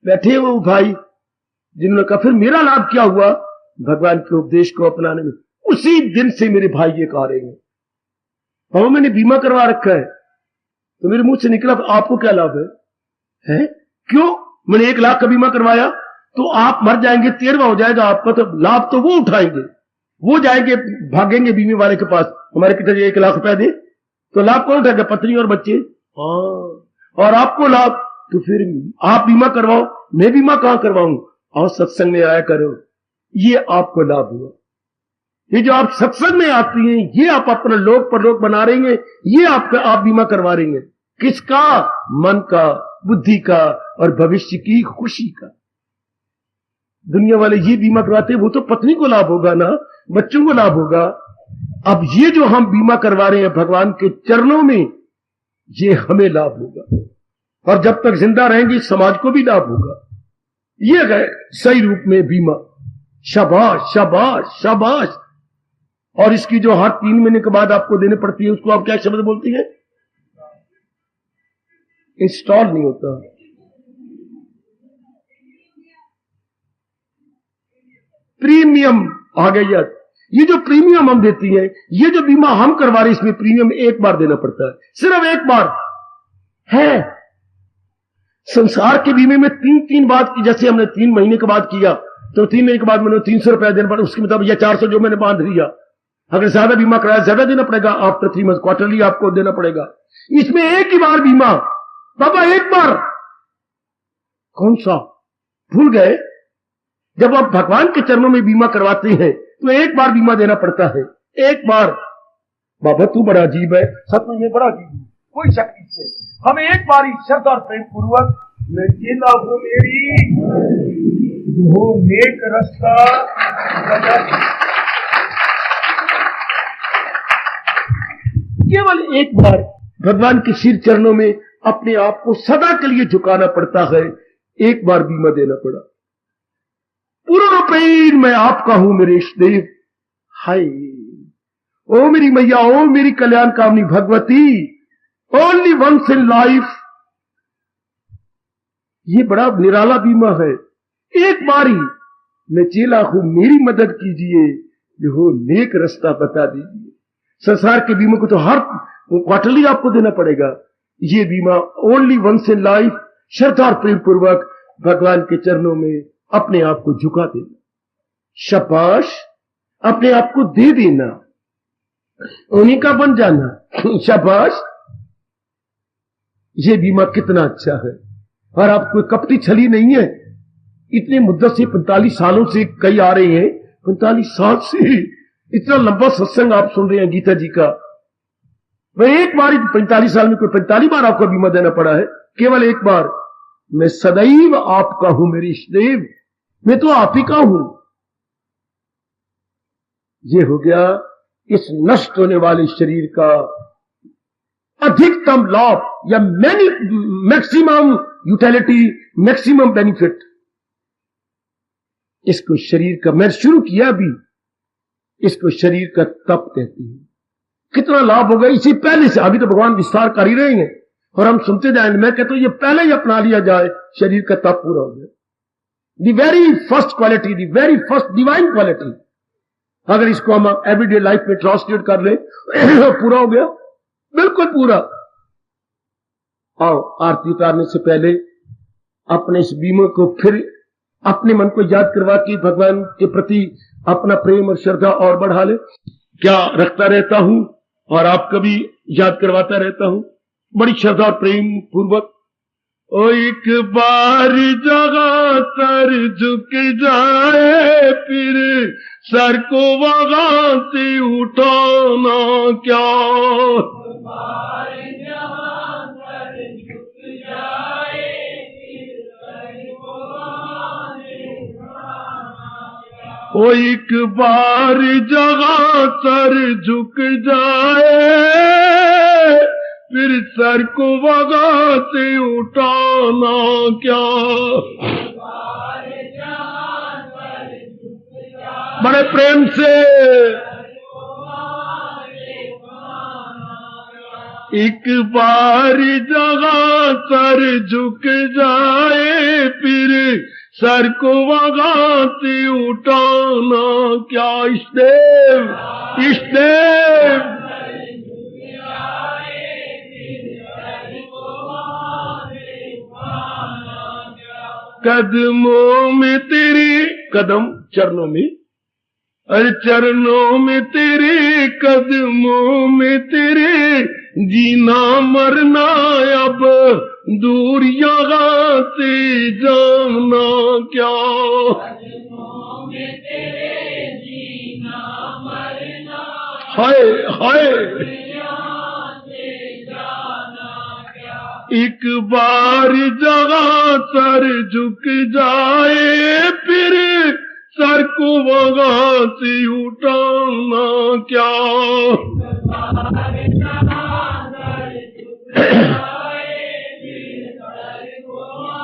बैठे वो भाई जिन्होंने कहा फिर मेरा लाभ क्या हुआ भगवान के उपदेश को अपनाने में? उसी दिन से मेरे भाई ये कह रहे हैं, बाबा मैंने बीमा करवा रखा है, तो मेरे मुंह से निकला आपको क्या लाभ है? क्यों? मैंने 1 लाख का बीमा करवाया, तो आप मर जाएंगे, 13वां हो जाएगा आपका, तो लाभ तो वो उठाएंगे, वो जाएंगे भागेंगे बीमे वाले के पास, हमारे पिताजी 1 लाख रुपया दे, तो लाभ कौन उठाएगा? पत्नी और बच्चे। और आपको लाभ, तो फिर आप बीमा करवाओ, मैं बीमा कहां करवाऊं? और सत्संग में आया करो, ये आपको लाभ हुआ। ये जो आप सत्संग में आती हैं, ये आप अपना लोक परलोक बना रही हैं, ये आप बीमा करवा रही हैं। किसका? मन का, बुद्धि का और भविष्य की खुशी का। दुनिया वाले ये बीमा करवाते हैं, वो तो पत्नी को लाभ होगा ना, बच्चों को लाभ होगा। अब ये जो हम बीमा करवा रहे हैं भगवान के चरणों में, ये हमें लाभ होगा, और जब तक जिंदा रहेंगे समाज को भी लाभ होगा। ये है सही रूप में बीमा। शाबाश शाबाश शाबाश। और इसकी जो हर 3 महीने के बाद आपको देने पड़ती है, उसको आप क्या शब्द बोलती है? इंस्टॉल नहीं होता, प्रीमियम आ गया। ये जो प्रीमियम हम देती है, ये जो बीमा हम करवा रहे हैं, इसमें प्रीमियम 1 बार देना पड़ता है, सिर्फ 1 बार है। संसार के बीमे में 3 बार की, जैसे हमने 3 महीने के बाद किया, तो 3 महीने के बाद मैंने 300 रुपया देना पड़ा, उसके मतलब यह 400 जो मैंने बांध लिया। अगर ज्यादा बीमा कराया ज्यादा देना पड़ेगा, आफ्टर 3 मंथ क्वार्टरली आपको देना पड़ेगा। इसमें 1 ही बार बीमा, बाबा 1 बार, कौन सा भूल गए? जब आप भगवान के चरणों में बीमा करवाते हैं तो 1 बार बीमा देना पड़ता है, 1 बार। बाबा तू बड़ा अजीब है, सच में ये बड़ा अजीब है, कोई शक नहीं से हमें 1 बार ही श्रद्धा और प्रेम पूर्वक मैं ये लाभ हो मेरी जो नेक रास्ता, केवल 1 बार भगवान के सिर चरणों में अपने आप को सदा के लिए झुकाना पड़ता है। 1 बार बीमा देना पड़ा। पूर्ण रूपेण मैं आपका हूं मेरे इष्टदेव। हाय ओ मेरी मैया, ओ मेरी कल्याण कामनी भगवती, ओनली वंस इन लाइफ। ये बड़ा निराला बीमा है। 1 बार ही मैं चेला हूं, मेरी मदद कीजिए, जो नेक रास्ता बता दीजिए। संसार के बीमा को तो हर क्वार्टरली आपको देना पड़ेगा। ये बीमा ओनली वंस इन लाइफ, श्रद्धा और प्रेम पूर्वक भगवान के चरणों में अपने आप को झुका देना। शाबाश, अपने आप को दे देना, उन्हीं का बन जाना। शाबाश, ये बीमा कितना अच्छा है। और आप कोई कपटी छली नहीं है। इतने मुद्दत से 45 सालों से कई आ रहे हैं, 45 साल से इतना लंबा सत्संग आप सुन रहे हैं गीता जी का। वह 1 बार 45 साल में कोई 45 बार आपको बीमा देना पड़ा है, केवल 1 बार। मैं सदैव आपका हूं मेरे इष्टदेव, मैं तो आप ही का हूं। ये हो गया इस नष्ट होने वाले शरीर का अधिकतम लाभ, या मैक्सिमम यूटिलिटी, मैक्सिमम बेनिफिट। इसको शरीर का, मैं शुरू किया अभी, इसको शरीर का तप कहते हैं। कितना लाभ होगा इसी पहले से। अभी तो भगवान विस्तार कर ही रहे हैं और हम सुनते जाएंगे। मैं कहता हूं ये पहले ही अपना लिया जाए, शरीर का तप पूरा हो गया। The very first quality, the very first divine quality अगर इसको हम एवरीडे लाइफ में ट्रांसलेट कर ले पूरा हो गया, बिल्कुल पूरा। आओ आरती उतारने से पहले अपने इस बीमो को फिर अपने मन को याद करवा के भगवान के प्रति अपना प्रेम और श्रद्धा और बढ़ा ले। क्या रखता रहता हूं और आपको भी याद करवाता रहता हूं बड़ी श्रद्धा और प्रेम पूर्वक। ओ एक बार जगह सर झुक जाए, फिर सर को वहां से उठाना क्या। ओ एक बार जगह सर झुक जाए, फिर सर को वहां से उठाना क्या। बड़े प्रेम से एक बार जगह सर झुक जाए, फिर सर को वहां से उठाना क्या। इष्टदेव इष्टदेव कदमों में तेरे, कदम चरणों में, अरे चरणों में तेरे, कदमों में तेरे, जीना मरना अब दूर यहाँ से जाना क्या। हाय हाय एक बार जगह सर झुक जाए, फिर सर को वहां से उठाना क्या।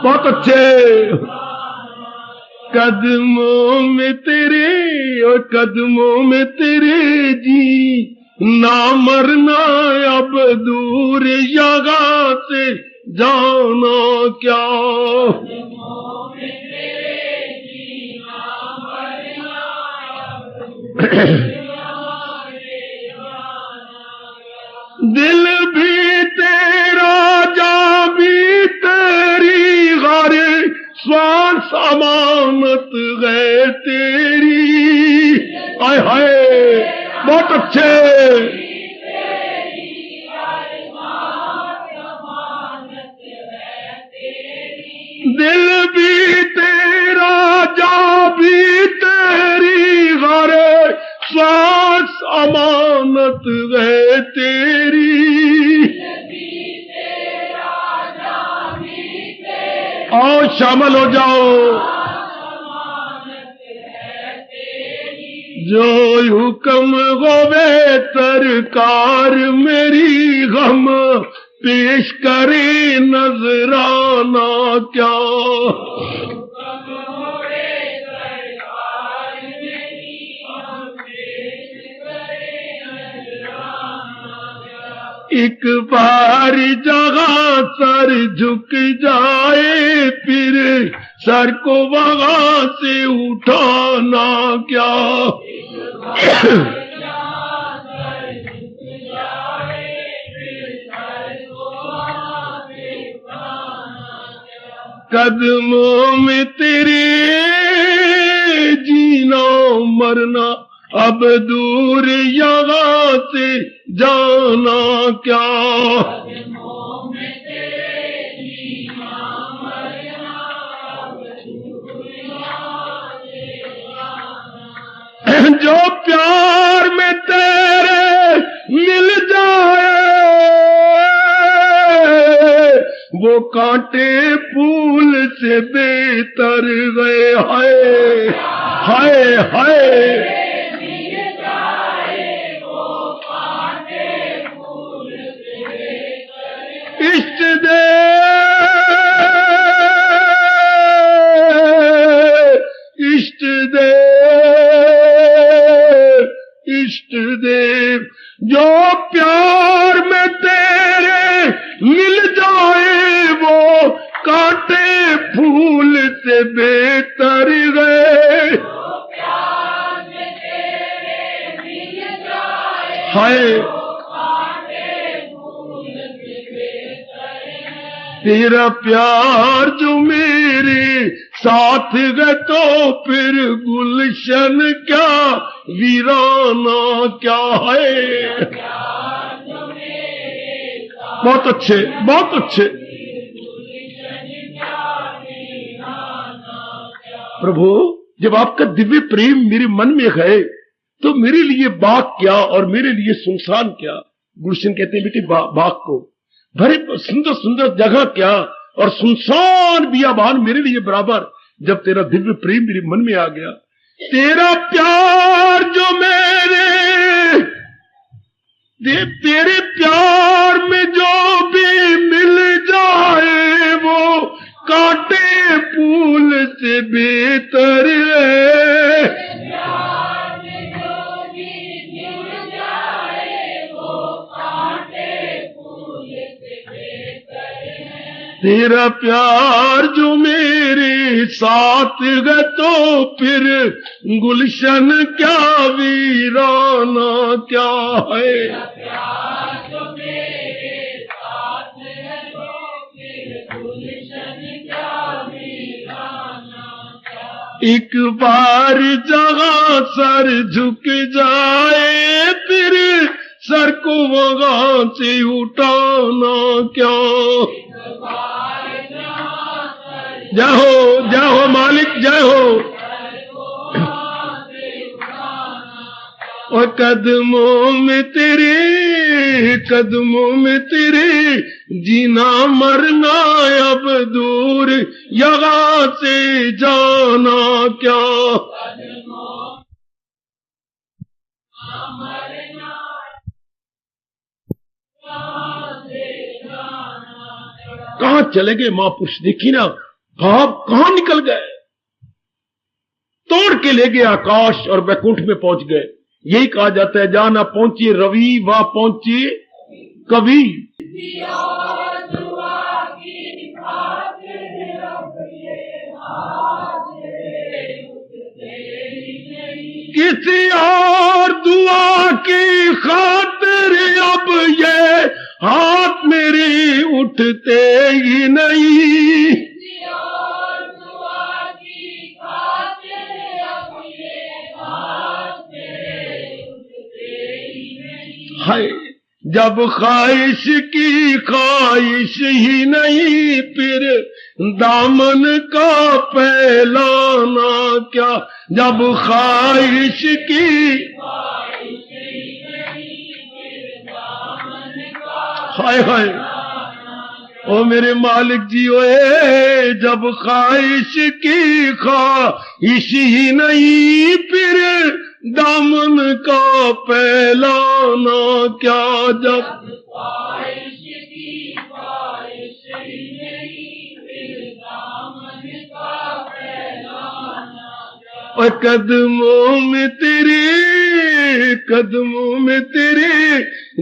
बहुत अच्छे। कदमों में तेरे और कदमों में तेरे जी ना मरना अब दूर यहाँ से जाना क्या। दिल भी तेरा जा भी तेरी, हर श्वास अमानत है तेरी। हाय हाय बहुत अच्छे। दिल भी तेरा जा भी तेरी, हर श्वास अमानत है तेरी। आओ शामिल हो जाओ। जो हुक्म होवे सरकार मेरी, गम पेश करे नजराना क्या। एक बार जगह सर झुक जाए, फिर सर को वहां से उठाना क्या। कदमों में तेरे जीना मरना अब दूर यहाँ से जाना क्या। जो प्यार में तेरे मिल जाए, वो कांटे फूल से बेहतर गए। हाय हाय हाय इष्ट देव जो प्यार में तेरे मिल जाए, वो कांटे फूल से बेहतर गए। हाय तेरा प्यार जो मेरे साथ गए तो फिर गुलशन क्या वीराना क्या है। बहुत अच्छे, बहुत अच्छे। प्रभु जब आपका दिव्य प्रेम मेरे मन में है तो मेरे लिए बाग क्या और मेरे लिए सुनसान क्या। गुलशन कहते हैं बेटे बाग को, भरे सुंदर सुंदर जगह क्या और सुनसान बियाबान मेरे लिए बराबर, जब तेरा दिव्य प्रेम मेरे मन में आ गया। तेरा प्यार जो मेरे तेरे प्यार में जो भी मिल जाए वो काटे फूल से बेहतर है। तेरा प्यार जो मेरे साथ गए तो फिर गुलशन क्या वीराना क्या है। एक बार जहाँ सर झुक जाए फिर सर को वहां से उठाना क्या। जय हो मालिक, जय हो। और कदमों में तेरे जीना मरना अब दूर यहाँ से जाना क्या। कहाँ चले गए महापुरुष, देखी ना भाव कहाँ निकल गए, तोड़ के ले गए आकाश और वैकुंठ में पहुंच गए। यही कहा जाता है जहां ना पहुंचे रवि वहां पहुंचे कवि। किसी और दुआ की खातिर अब ये हाथ मेरे उठते ही नहीं। हाय जब ख्वाहिश की ख्वाहिश ही नहीं फिर दामन का फैलाना क्या। जब ख्वाहिश की हाय हाय ओ मेरे मालिक जी ओए, जब ख्वाहिश की ख्वाहिश ही नहीं फिर दामन का फैलाना क्या। जब ख्वाहिश की ख्वाहिश ही नहीं फिर दामन का फैलाना क्या। और कदमों में तेरे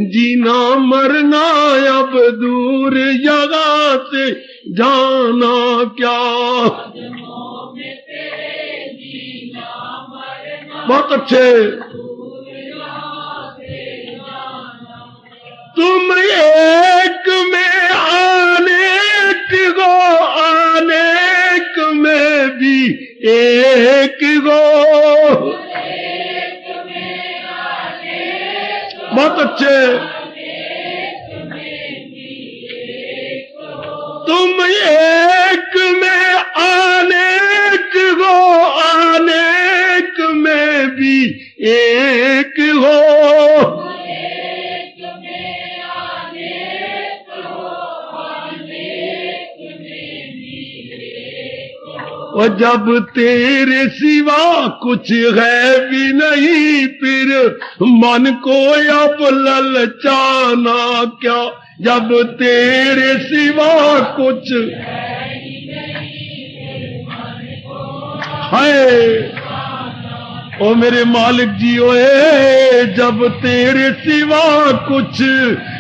जीना मरना अब दूर जगह से जाना क्या। बहुत अच्छे। तुम एक में अनेक गो, अनेक में भी एक गो। बहुत अच्छे। तुम एक में अनेक गो, अनेक में भी एक हो। और जब तेरे सिवा कुछ है भी नहीं फिर मन को अब ललचाना क्या। जब तेरे सिवा कुछ है ओ मेरे मालिक जी ओए, जब तेरे सिवा कुछ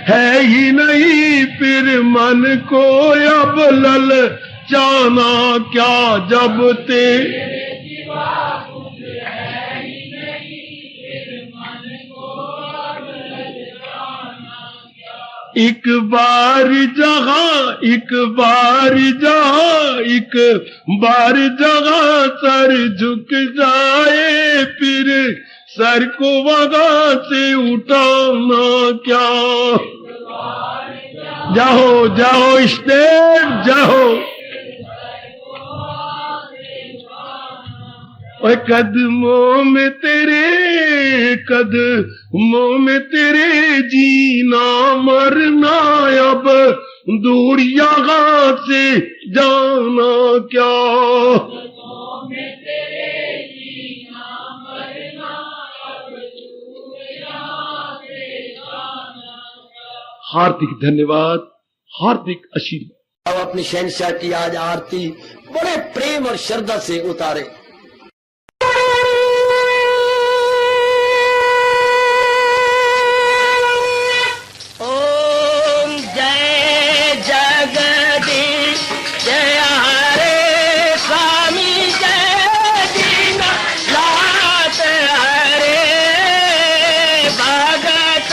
है ही नहीं फिर मन को अब ललचाना क्या। जब तेरे सिवा कुछ है ही नहीं फिर मन को अब एक बार जहाँ एक बार जहाँ एक बार जहाँ सर झुक जाए फिर सर को वहां से उठाना क्या। जाओ जाओ स्टेप जाओ। और कदमों में तेरे जीना मरना अब दूर यहाँ से जाना क्या। हार्दिक धन्यवाद, हार्दिक आशीर्वाद। अब अपनी शहंशाह की आज आरती बड़े प्रेम और श्रद्धा से उतारे। ओम जय जगदीश जय हरे स्वामी जय दीनानाथ हरे भगत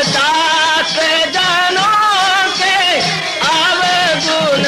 दास जनों के अवगुण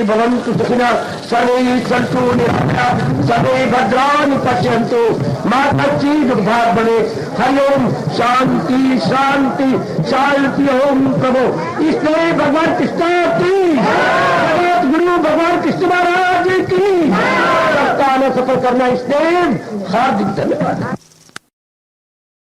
भवन्तु सुखिनः सर्वे सन्तु निरामयाः सर्वे भद्राणि पश्यन्तु मा कश्चित् दुःखात् भवेत्। हरि ओम शांति शांति शांति। ओम प्रभु इसलिए भगवान कृष्ण की जगत गुरु भगवान कृष्ण महाराज की सफल करना इसलिए हार्दिक धन्यवाद।